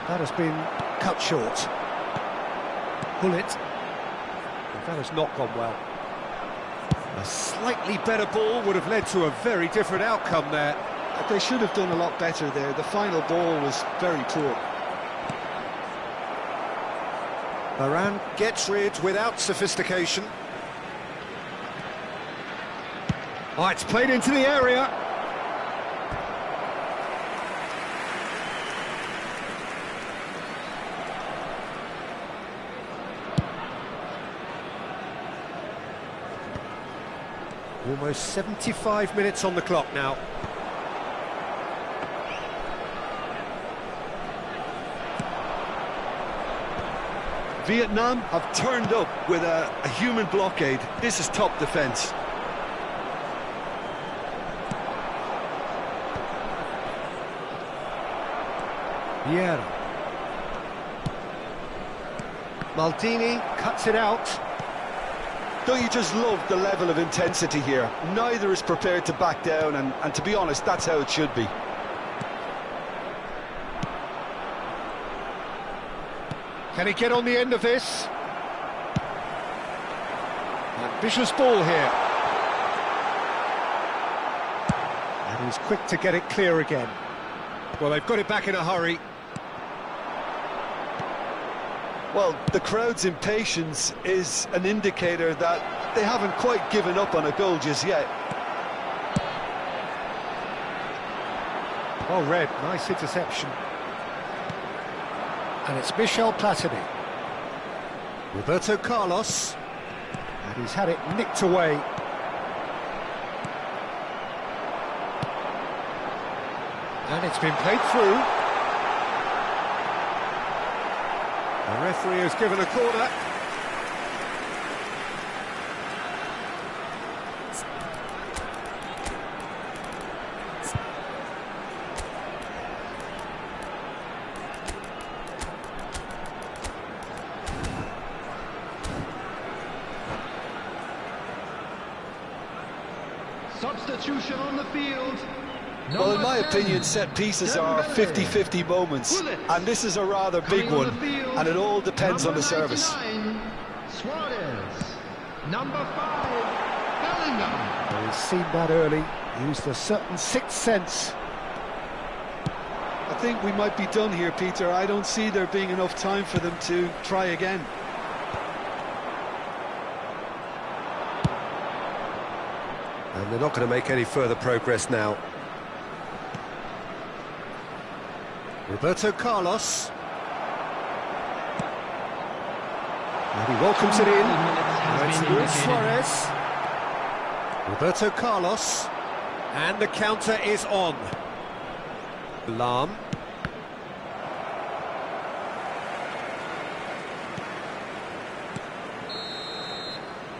That has been cut short. Pull it. That has not gone well. A slightly better ball would have led to a very different outcome there. They should have done a lot better there. The final ball was very poor. Varane gets rid without sophistication. Oh, it's played into the area. Almost 75 minutes on the clock now. Vietnam have turned up with a human blockade. This is top defence. Vieira. Maldini cuts it out. Don't you just love the level of intensity here? Neither is prepared to back down, and to be honest, that's how it should be. Can he get on the end of this? Ambitious ball here. And he's quick to get it clear again. Well, they've got it back in a hurry. Well, the crowd's impatience is an indicator that they haven't quite given up on a goal just yet. Well read, nice interception. And it's Michel Platini. Roberto Carlos. And he's had it nicked away. And it's been played through. The referee has given a corner. Substitution on the field. Well, in my opinion, set pieces are 50-50 moments, and this is a rather big one, and it all depends on the service. Suarez. Number 5, Bellingham. Well, he's seen that early, used a certain sixth sense. I think we might be done here, Peter. I don't see there being enough time for them to try again. And they're not going to make any further progress now. Roberto Carlos. And he welcomes it in. And it's Luis Suarez. Roberto Carlos. And the counter is on. Lam.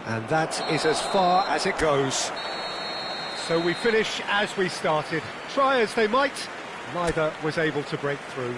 And that is as far as it goes. So we finish as we started. Try as they might, neither was able to break through.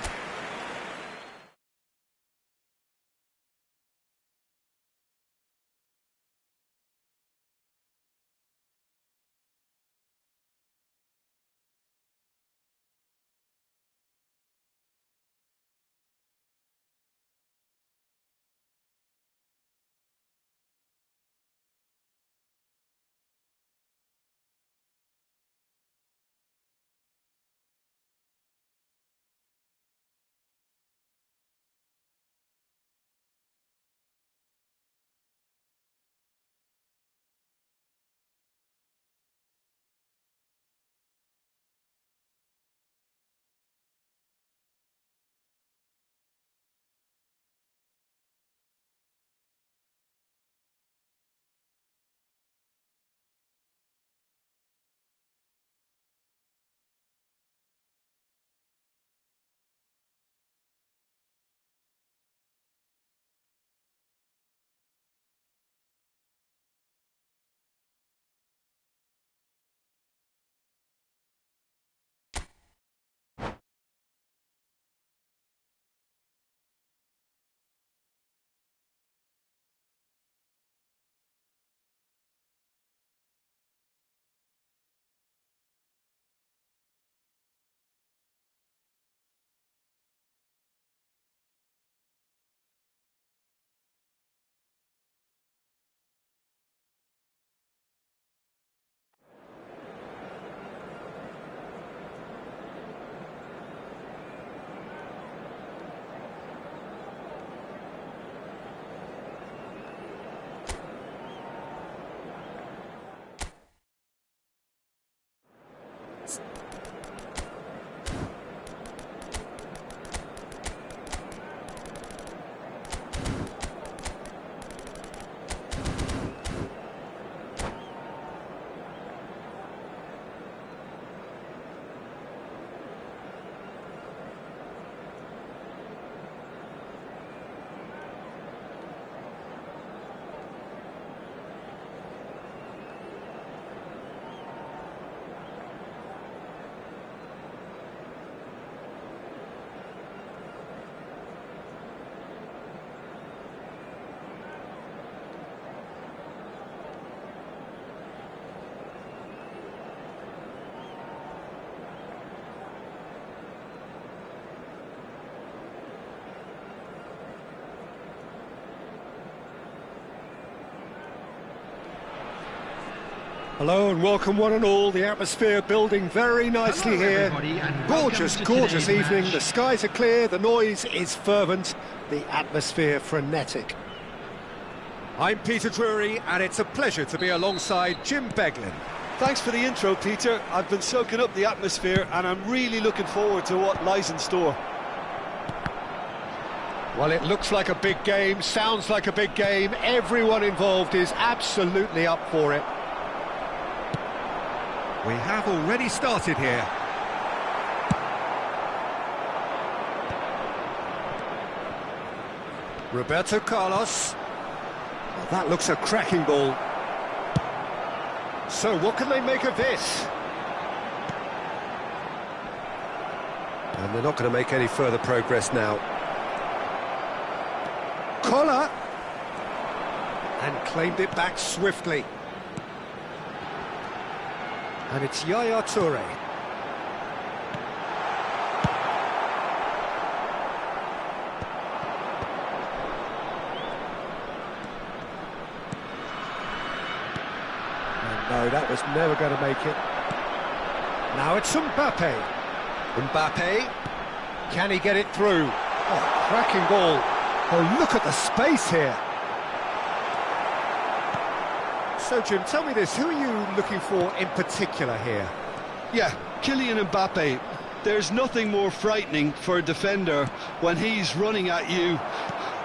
Hello and welcome one and all. The atmosphere building very nicely here. Gorgeous, gorgeous evening. Match. The skies are clear, the noise is fervent, the atmosphere frenetic. I'm Peter Drury and it's a pleasure to be alongside Jim Beglin. Thanks for the intro, Peter. I've been soaking up the atmosphere and I'm really looking forward to what lies in store. Well, it looks like a big game, sounds like a big game. Everyone involved is absolutely up for it. We have already started here. Roberto Carlos. Well, that looks a cracking ball. So what can they make of this? And they're not going to make any further progress now. Collar. And claimed it back swiftly. And it's Yaya Toure. And no, that was never going to make it. Now it's Mbappe. Mbappe. Can he get it through? Oh, cracking ball. Oh, look at the space here. So, Jim, tell me this, who are you looking for in particular here? Yeah, Kylian Mbappe. There's nothing more frightening for a defender when he's running at you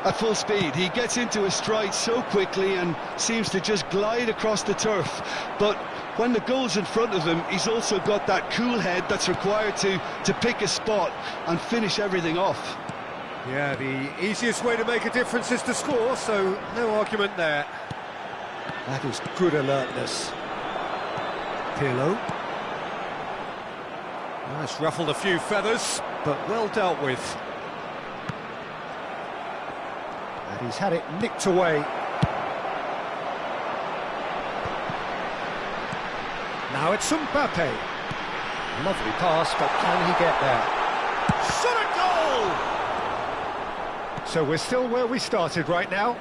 at full speed. He gets into his stride so quickly and seems to just glide across the turf. But when the goal's in front of him, he's also got that cool head that's required to pick a spot and finish everything off. Yeah, the easiest way to make a difference is to score, so no argument there. That is good alertness. Pirlo. Well, it's ruffled a few feathers, but well dealt with. And he's had it nicked away. Now it's Mbappe. Lovely pass, but can he get there? Shot a goal! So we're still where we started right now.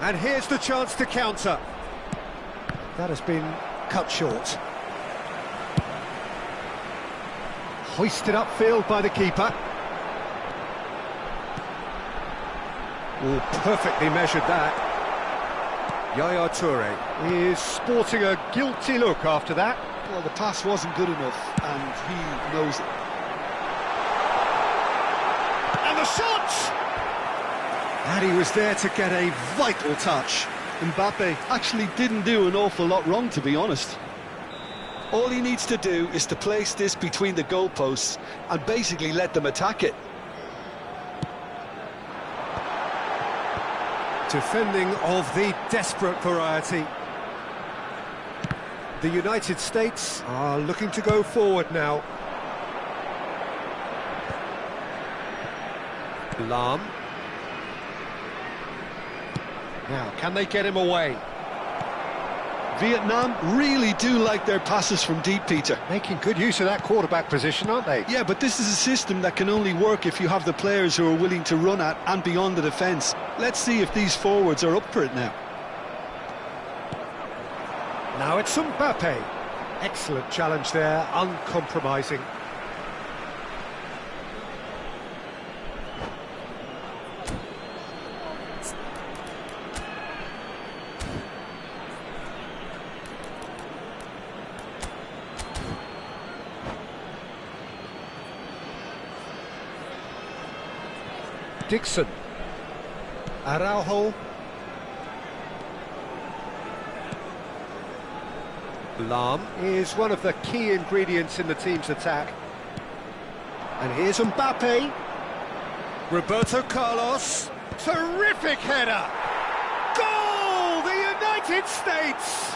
And here's the chance to counter. That has been cut short. Hoisted upfield by the keeper. Oh, perfectly measured that. Yaya Toure is sporting a guilty look after that. Well, the pass wasn't good enough, and he knows it. And the shot! And he was there to get a vital touch. Mbappe actually didn't do an awful lot wrong, to be honest. All he needs to do is to place this between the goalposts and basically let them attack it. Defending of the desperate variety. The United States are looking to go forward now. Lam. Now, can they get him away? Vietnam really do like their passes from deep, Peter. Making good use of that quarterback position, aren't they? Yeah, but this is a system that can only work if you have the players who are willing to run at and beyond the defence. Let's see if these forwards are up for it now. Now it's Mbappe. Excellent challenge there, uncompromising. Dixon. Araujo. Lam is one of the key ingredients in the team's attack. And here's Mbappe. Roberto Carlos. Terrific header. Goal! The United States!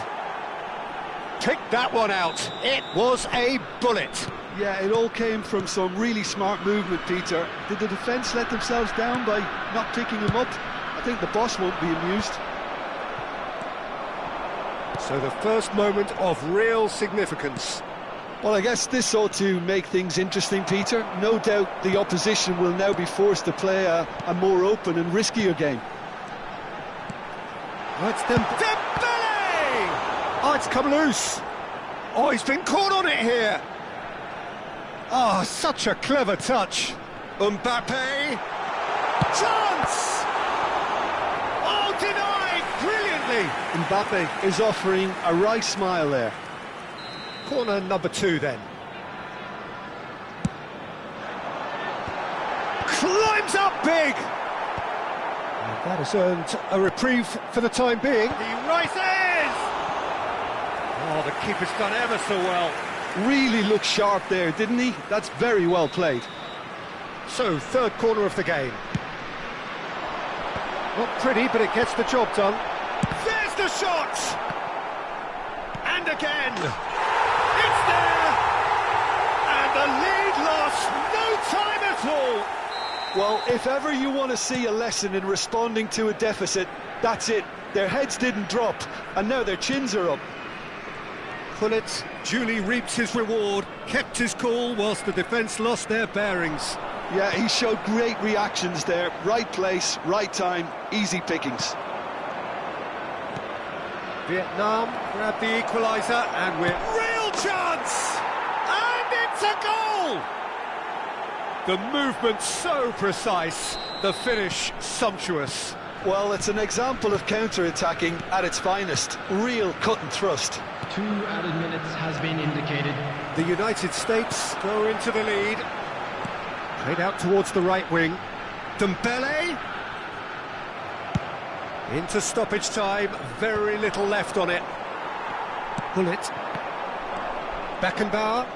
Picked that one out. It was a bullet. Yeah, it all came from some really smart movement, Peter. Did the defence let themselves down by not picking him up? I think the boss won't be amused. So the first moment of real significance. Well, I guess this ought to make things interesting, Peter. No doubt the opposition will now be forced to play a more open and riskier game. Oh, it's Dembele! Oh, it's come loose. Oh, he's been caught on it here. Oh, such a clever touch. Mbappe. Chance! Oh, denied brilliantly. Mbappe is offering a wry smile there. Corner number 2 then. Climbs up big. And that has earned a reprieve for the time being. He rises! Oh, the keeper's done ever so well. Really looked sharp there, didn't he? That's very well played. So, third corner of the game. Not pretty, but it gets the job done. There's the shot! And again! It's there! And the lead lost, no time at all! Well, if ever you want to see a lesson in responding to a deficit, that's it. Their heads didn't drop, and now their chins are up. Gullit duly reaps his reward, kept his cool whilst the defence lost their bearings. Yeah, he showed great reactions there. Right place, right time, easy pickings. Vietnam grab the equaliser, and we're... Real chance! And it's a goal! The movement so precise, the finish sumptuous. Well, it's an example of counter-attacking at its finest. Real cut and thrust. 2 added minutes has been indicated. The United States go into the lead. Played out towards the right wing. Dembele. Into stoppage time, very little left on it. Gullit. Beckenbauer.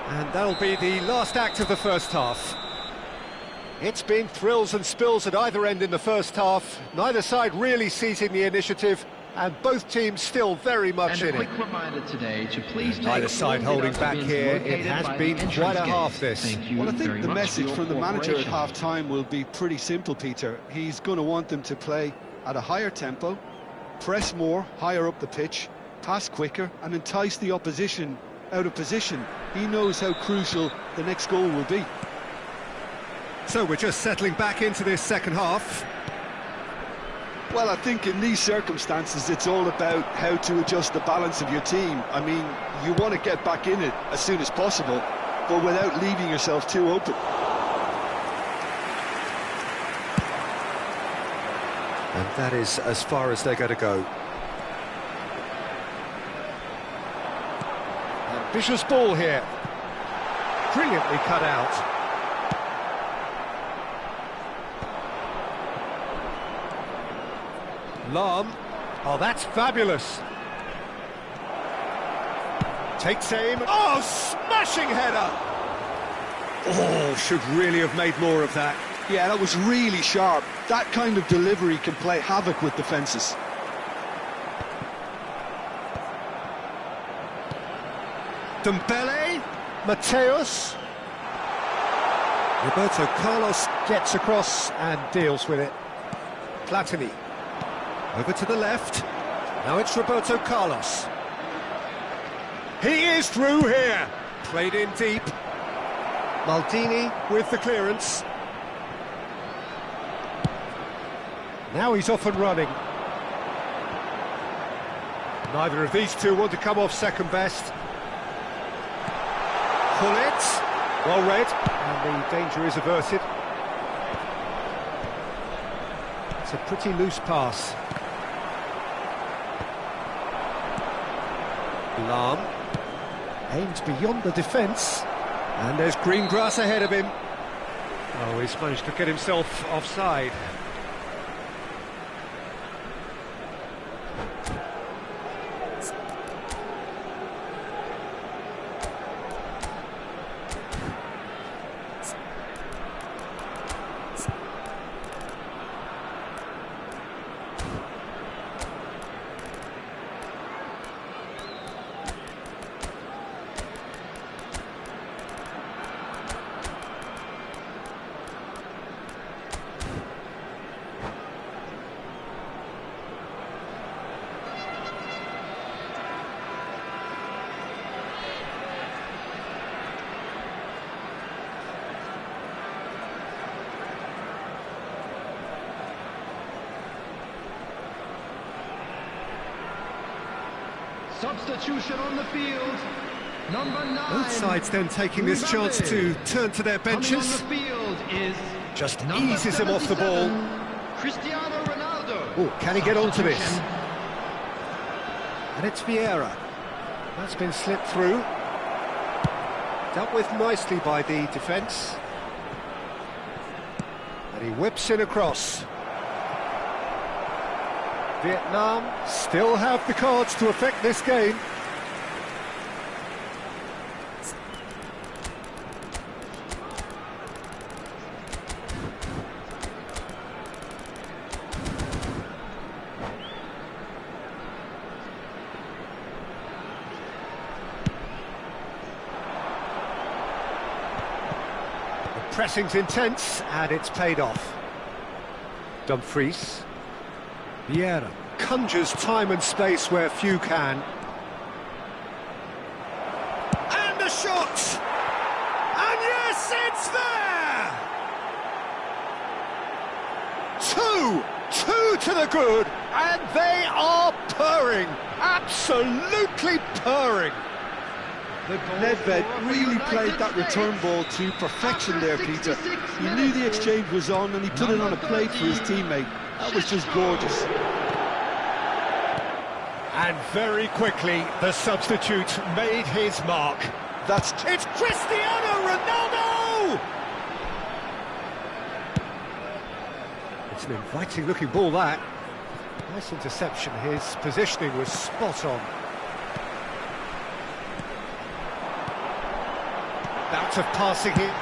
And that'll be the last act of the first half. It's been thrills and spills at either end in the first half. Neither side really seizing the initiative, and both teams still very much in it. And a quick reminder today to please take Neither side holding back here. It has been quite a half, this. Well, I think the message from the manager at half-time will be pretty simple, Peter. He's going to want them to play at a higher tempo, press more, higher up the pitch, pass quicker, and entice the opposition out of position. He knows how crucial the next goal will be. So we're just settling back into this second half. Well, I think in these circumstances it's all about how to adjust the balance of your team. I mean, you want to get back in it as soon as possible, but without leaving yourself too open. And that is as far as they're going to go. Ambitious ball here. Brilliantly cut out. Lahm. Oh, that's fabulous. Takes aim. Oh, smashing header. Oh, should really have made more of that. Yeah, that was really sharp. That kind of delivery can play havoc with defences. Dembele, Mateus. Roberto Carlos gets across and deals with it. Platini. Over to the left. Now it's Roberto Carlos. He is through here. Played in deep. Maldini with the clearance. Now he's off and running. Neither of these two want to come off second best. Gullit. Well read. And the danger is averted. It's a pretty loose pass. Lahm aims beyond the defence, and there's green grass ahead of him. Oh, he's managed to get himself offside. Substitution on the field. Number 9. Both sides then taking this chance to turn to their Coming on benches. the field is Just number eases him off the ball. 77, Cristiano Ronaldo. Oh, can he get onto this? Substitution. And it's Vieira. That's been slipped through. Dealt with nicely by the defence. And he whips in across. Vietnam still have the cards to affect this game. The pressing's intense and it's paid off. Dumfries. Vieira conjures time and space where few can. And a shot! And yes, it's there! Two to the good, and they are purring, absolutely purring. Nedved really played that return ball to perfection there, Peter. He knew the exchange was on and he put it on a plate for his teammate. That was just gorgeous. And very quickly, the substitute made his mark. It's Cristiano Ronaldo! It's an inviting-looking ball, that. Nice interception. His positioning was spot on. Bout of passing here.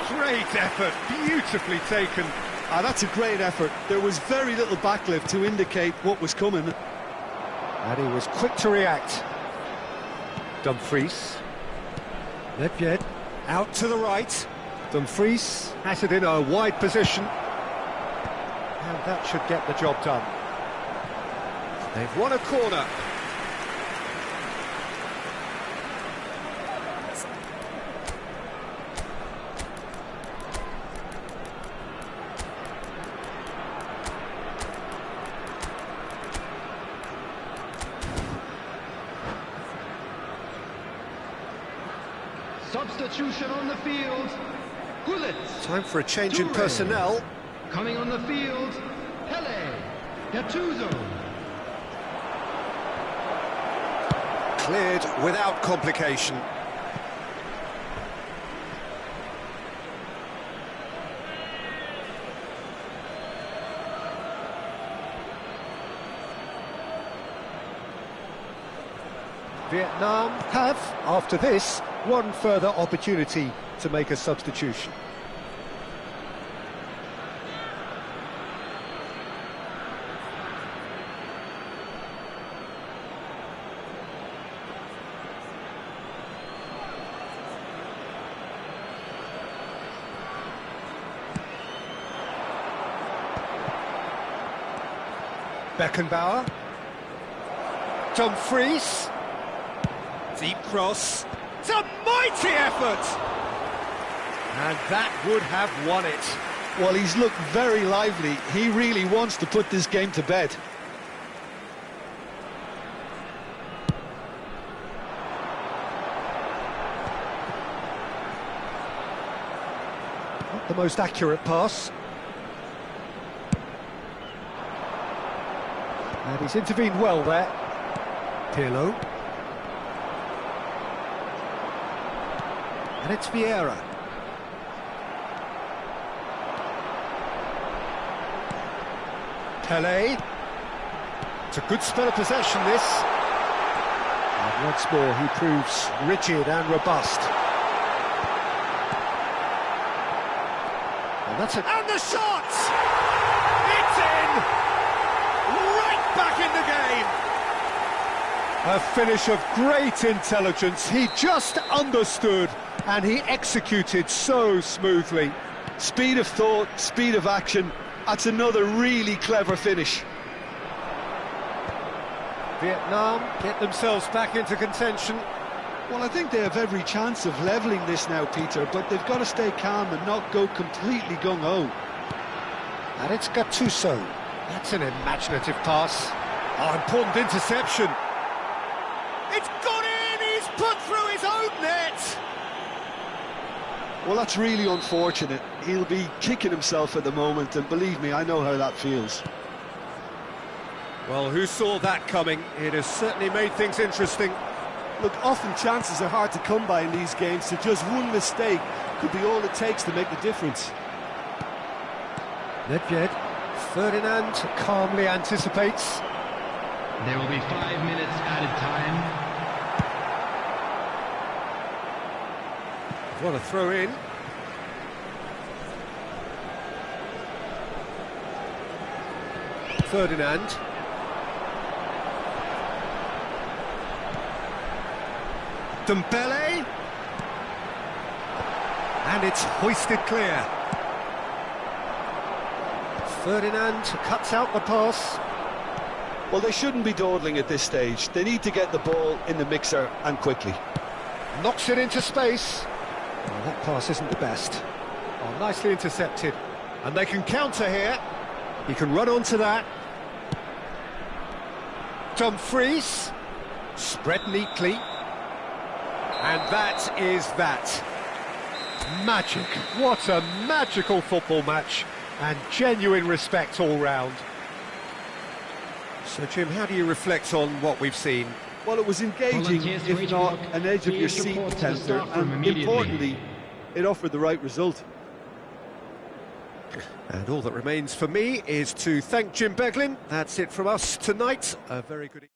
Great effort, beautifully taken. That's a great effort. There was very little backlift to indicate what was coming. And he was quick to react. Dumfries. Nedved out to the right. Dumfries has it in a wide position. And that should get the job done. They've won a corner. Substitution on the field. Gullit. Time for a change in Toure. personnel. Coming on the field, Pele. Gattuso. Cleared without complication. Vietnam have, after this, one further opportunity to make a substitution. Beckenbauer. Dumfries. Deep cross. It's a mighty effort! And that would have won it. Well, he's looked very lively. He really wants to put this game to bed. Not the most accurate pass. And he's intervened well there. Pirlo. And it's Vieira. Pele. It's a good spell of possession, this. And once more, he proves rigid and robust. And that's it. And the shot! It's in! Right back in the game! A finish of great intelligence. He just understood and he executed so smoothly. Speed of thought, speed of action. That's another really clever finish. Vietnam get themselves back into contention. Well, I think they have every chance of levelling this now, Peter, but they've got to stay calm and not go completely gung-ho. And it's Gattuso. That's an imaginative pass. Oh, important interception. It's gone in! He's put through his own net! Well, that's really unfortunate. He'll be kicking himself at the moment, and believe me, I know how that feels. Well, who saw that coming? It has certainly made things interesting. Look, often chances are hard to come by in these games, so just one mistake could be all it takes to make the difference. Nedved, Ferdinand calmly anticipates. There will be 5 minutes added time. What a throw in. Ferdinand. Dembele. And it's hoisted clear. Ferdinand cuts out the pass. Well, they shouldn't be dawdling at this stage. They need to get the ball in the mixer, and quickly. Knocks it into space. Well, that pass isn't the best. Oh, nicely intercepted. And they can counter here. He can run onto that. Dumfries. Spread neatly. And that is that. Magic. What a magical football match. And genuine respect all round. So, Jim, how do you reflect on what we've seen? Well, it was engaging, if not an edge of your seat contender, and importantly, it offered the right result. And all that remains for me is to thank Jim Beglin. That's it from us tonight. A very good evening.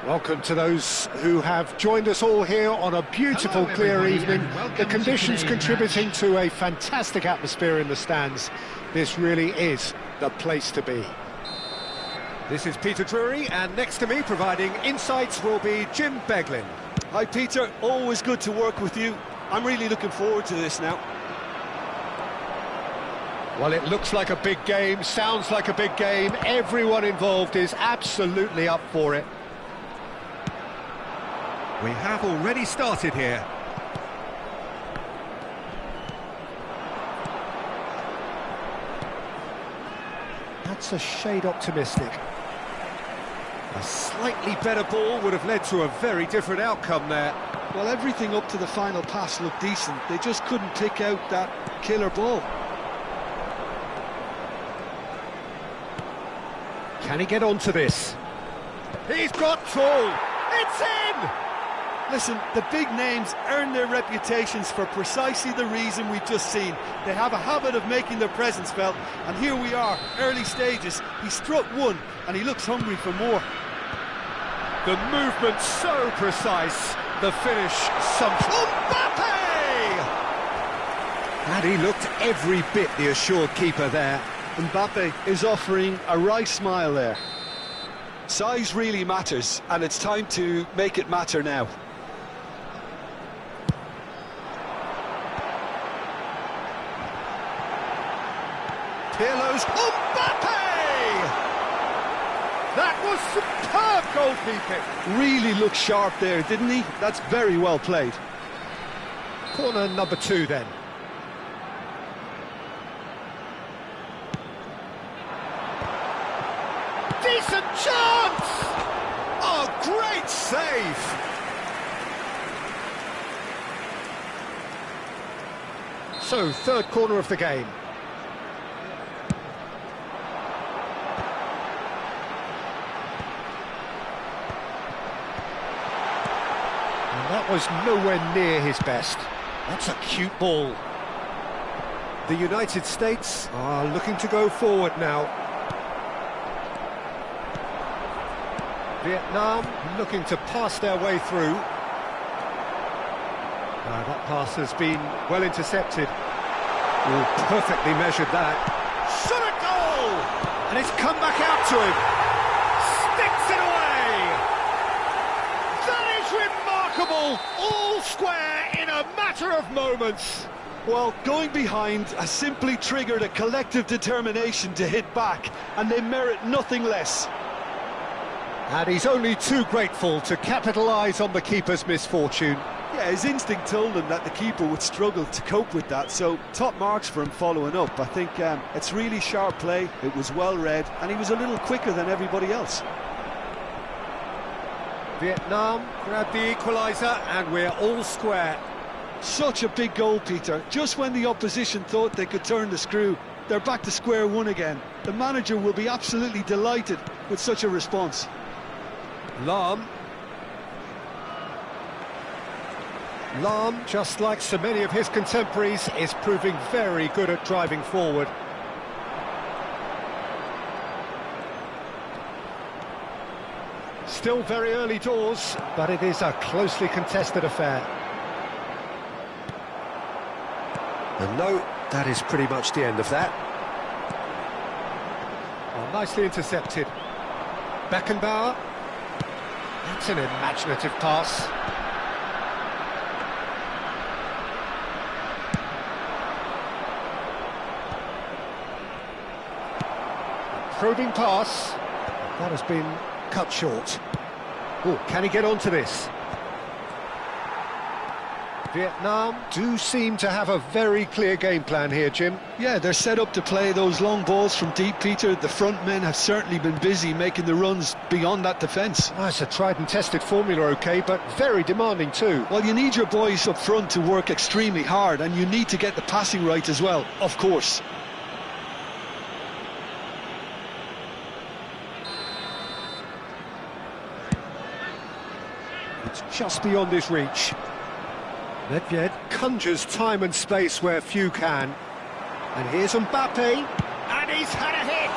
Welcome to those who have joined us all here on a beautiful, clear evening. The conditions contributing to a fantastic atmosphere in the stands. This really is the place to be. This is Peter Drury, and next to me, providing insights, will be Jim Beglin. Hi, Peter. Always good to work with you. I'm really looking forward to this now. Well, it looks like a big game, sounds like a big game. Everyone involved is absolutely up for it. We have already started here. That's a shade optimistic. A slightly better ball would have led to a very different outcome there. Well, everything up to the final pass looked decent. They just couldn't pick out that killer ball. Can he get onto this? He's got tall. It's in! Listen, the big names earn their reputations for precisely the reason we've just seen. They have a habit of making their presence felt, and here we are, early stages. He struck one, and he looks hungry for more. The movement so precise, the finish something. Mbappe! And he looked every bit the assured keeper there. Mbappe is offering a right smile there. Size really matters, and it's time to make it matter now. goes Mbappe! That was superb goalkeeping. Really looked sharp there, didn't he? That's very well played. Corner number 2 then. Decent chance! Oh, great save! So, third corner of the game. And that was nowhere near his best. That's a cute ball. The United States are looking to go forward now. Vietnam looking to pass their way through. That pass has been well intercepted. Oh, perfectly measured that. Shot a goal! And it's come back out to him. Sticks it away! That is remarkable! All square in a matter of moments. Well, going behind has simply triggered a collective determination to hit back, and they merit nothing less. And he's only too grateful to capitalise on the keeper's misfortune. Yeah, his instinct told him that the keeper would struggle to cope with that, so top marks for him following up. I think it's really sharp play, it was well read, and he was a little quicker than everybody else. Vietnam grabbed the equaliser, and we're all square. Such a big goal, Peter. Just when the opposition thought they could turn the screw, they're back to square one again. The manager will be absolutely delighted with such a response. Lam, just like so many of his contemporaries, is proving very good at driving forward. Still very early doors, but it is a closely contested affair. And no, that is pretty much the end of that. Oh, nicely intercepted. Beckenbauer. That's an imaginative pass. Probing pass. That has been cut short. Oh, can he get onto this? Vietnam do seem to have a very clear game plan here, Jim. Yeah, they're set up to play those long balls from deep, Peter. The front men have certainly been busy making the runs beyond that defence. Oh, it's a tried and tested formula, OK, but very demanding too. Well, you need your boys up front to work extremely hard, and you need to get the passing right as well, of course. It's just beyond his reach. Nedved conjures time and space where few can. And here's Mbappe, and he's had a hit!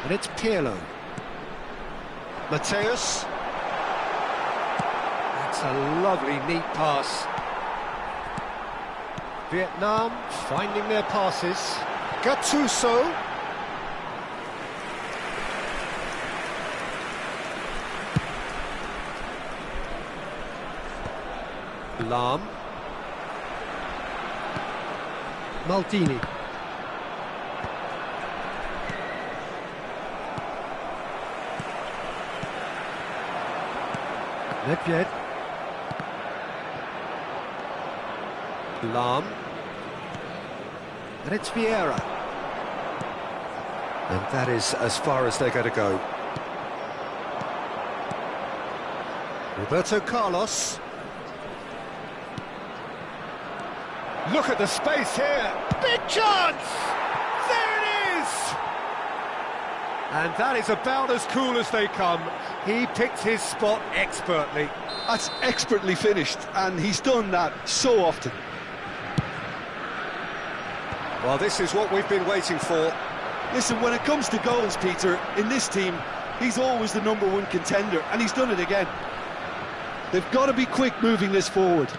And it's Pirlo. Mateus. That's a lovely, neat pass. Vietnam finding their passes. Gattuso. Lam. Maldini. Nedved. Lam. And it's Vieira. And that is as far as they're going to go. Roberto Carlos. Look at the space here. Big chance! There it is! And that is about as cool as they come. He picked his spot expertly. That's expertly finished, and he's done that so often. Well, this is what we've been waiting for. Listen, when it comes to goals, Peter, in this team, he's always the #1 contender, and he's done it again. They've got to be quick moving this forward.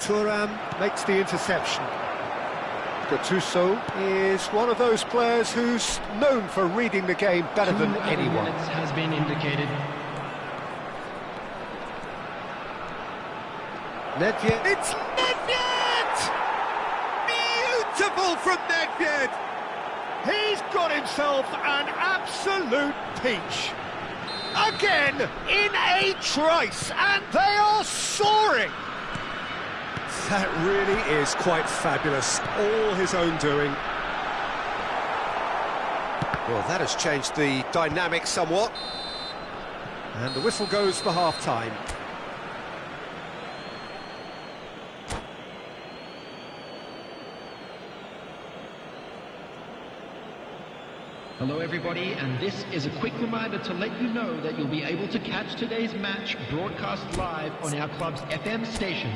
Thuram makes the interception. Gattuso is one of those players who's known for reading the game better than anyone. 2 minutes has been indicated. Nedved. It's Nedved! Beautiful from Nedved! He's got himself an absolute peach. Again, in a trice, and they are soaring! That really is quite fabulous, all his own doing. Well, that has changed the dynamic somewhat. And the whistle goes for half-time. Hello everybody, and this is a quick reminder to let you know that you'll be able to catch today's match broadcast live on our club's FM station.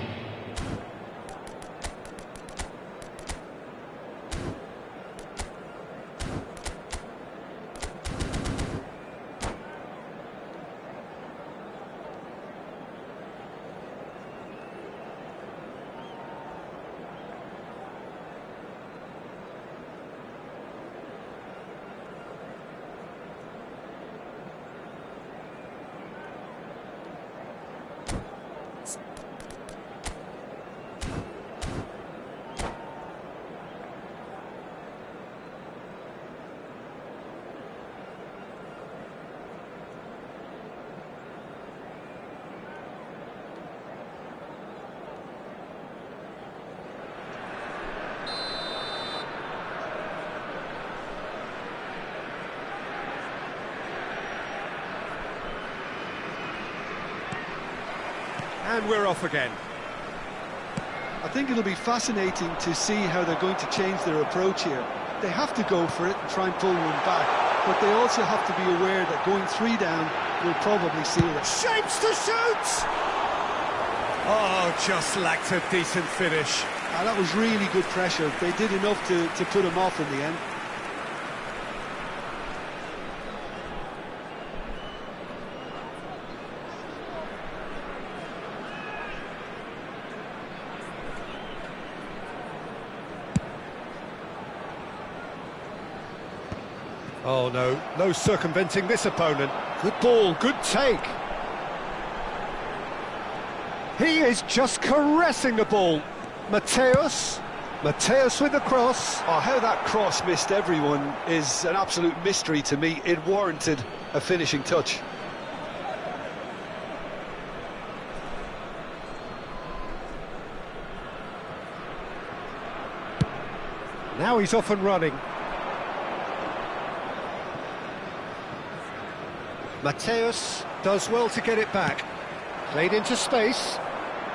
And we're off again. I think it'll be fascinating to see how they're going to change their approach here. They have to go for it and try and pull one back, but they also have to be aware that going 3 down will probably seal it. Shapes to shoot! Oh, just lacked a decent finish. That was really good pressure. They did enough to put him off in the end. Oh no, no circumventing this opponent. Good ball, good take. He is just caressing the ball. Mateus with the cross. Oh, how that cross missed everyone is an absolute mystery to me. It warranted a finishing touch. Now he's off and running. Mateus does well to get it back. Played into space.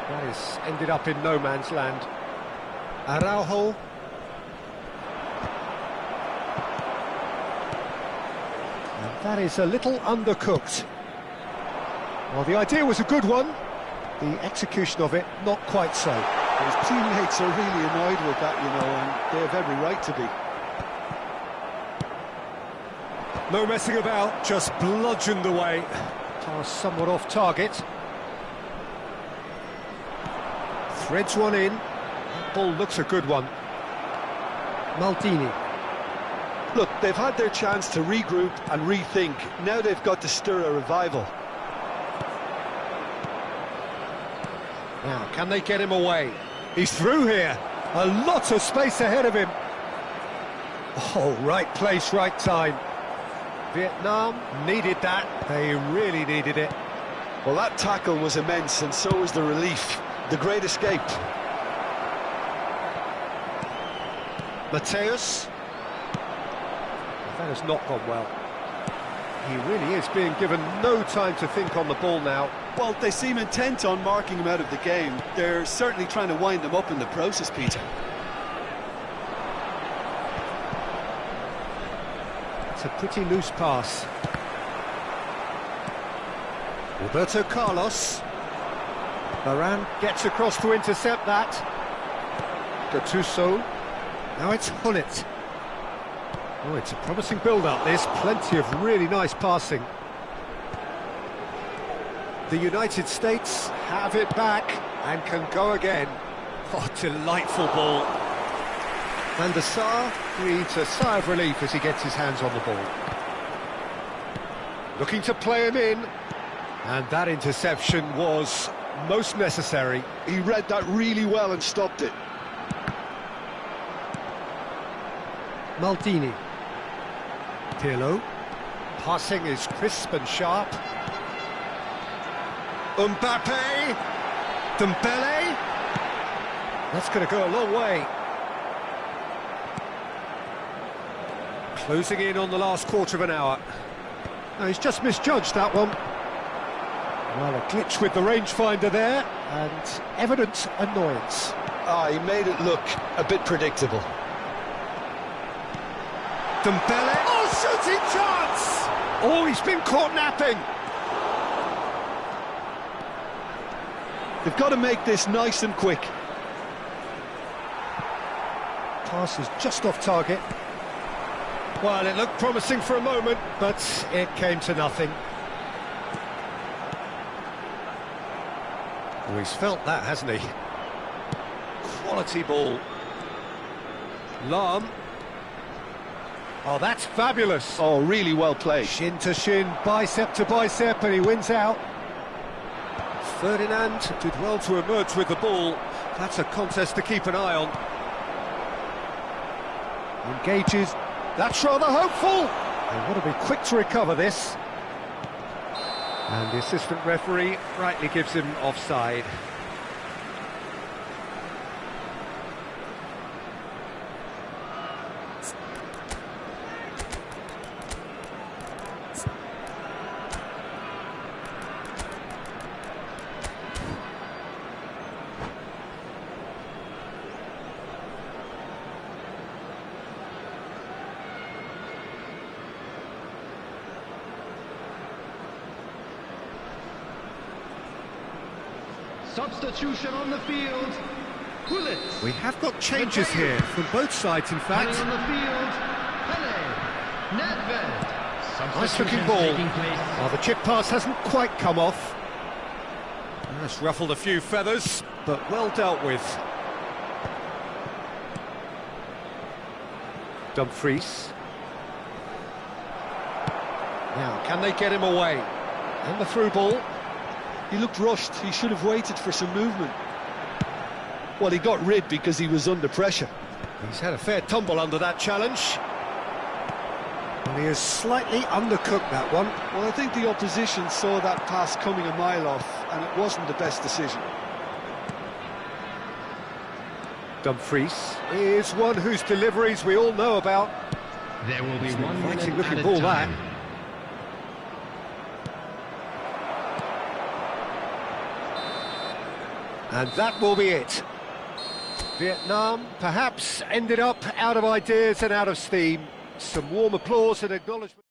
That has ended up in no man's land. Araujo. And that is a little undercooked. Well, the idea was a good one. The execution of it, not quite so. His teammates are really annoyed with that, you know, and they have every right to be. No messing about, just bludgeoned away. Pass somewhat off target. Threads one in. That ball looks a good one. Maldini. Look, they've had their chance to regroup and rethink. Now they've got to stir a revival. Now, can they get him away? He's through here. A lot of space ahead of him. Oh, right place, right time. Vietnam needed that. They really needed it. Well, that tackle was immense, and so was the relief. The great escape. Mateus. That has not gone well. He really is being given no time to think on the ball now. Well, they seem intent on marking him out of the game. They're certainly trying to wind him up in the process, Peter. It's a pretty loose pass. Roberto Carlos. Varane gets across to intercept that. Gattuso. Now it's Hullet. Oh, it's a promising build-up, this. Plenty of really nice passing. The United States have it back and can go again. Oh, delightful ball. Van der Sar breathes a sigh of relief as he gets his hands on the ball. Looking to play him in. And that interception was most necessary. He read that really well and stopped it. Maldini. Pirlo. Passing is crisp and sharp. Mbappe. Dembele. That's going to go a long way. Closing in on the last quarter of an hour. No, he's just misjudged that one. Well, a glitch with the rangefinder there, and evident annoyance. He made it look a bit predictable. Dembele. Oh, shooting chance! Oh, he's been caught napping. They've got to make this nice and quick. Pass is just off target. Well, it looked promising for a moment, but it came to nothing. Oh, he's felt that, hasn't he? Quality ball. Lahm. Oh, that's fabulous. Oh, really well played. Shin to shin, bicep to bicep, and he wins out. Ferdinand did well to emerge with the ball. That's a contest to keep an eye on. Engages. That's rather hopeful. They want to be quick to recover this. And the assistant referee rightly gives him offside. Substitution on the field. Gullit. We have got changes here from both sides, in fact. Coming on the field. Pele. Nedved. Nice looking ball. Well, the chip pass hasn't quite come off. That's ruffled a few feathers, but well dealt with. Dumfries. Now, can they get him away? And the through ball. He looked rushed. He should have waited for some movement. Well, he got rid because he was under pressure. He's had a fair tumble under that challenge. And he has slightly undercooked that one. Well, I think the opposition saw that pass coming a mile off, and it wasn't the best decision. Dumfries is one whose deliveries we all know about. There will be one Fighting minute looking at a ball, time. that. And that will be it. Vietnam perhaps ended up out of ideas and out of steam. Some warm applause and acknowledgement.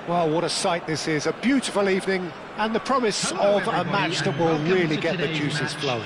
Well, what a sight this is. A beautiful evening and the promise Hello, of a everybody, match that and will welcome really to get the today's juices match. flowing.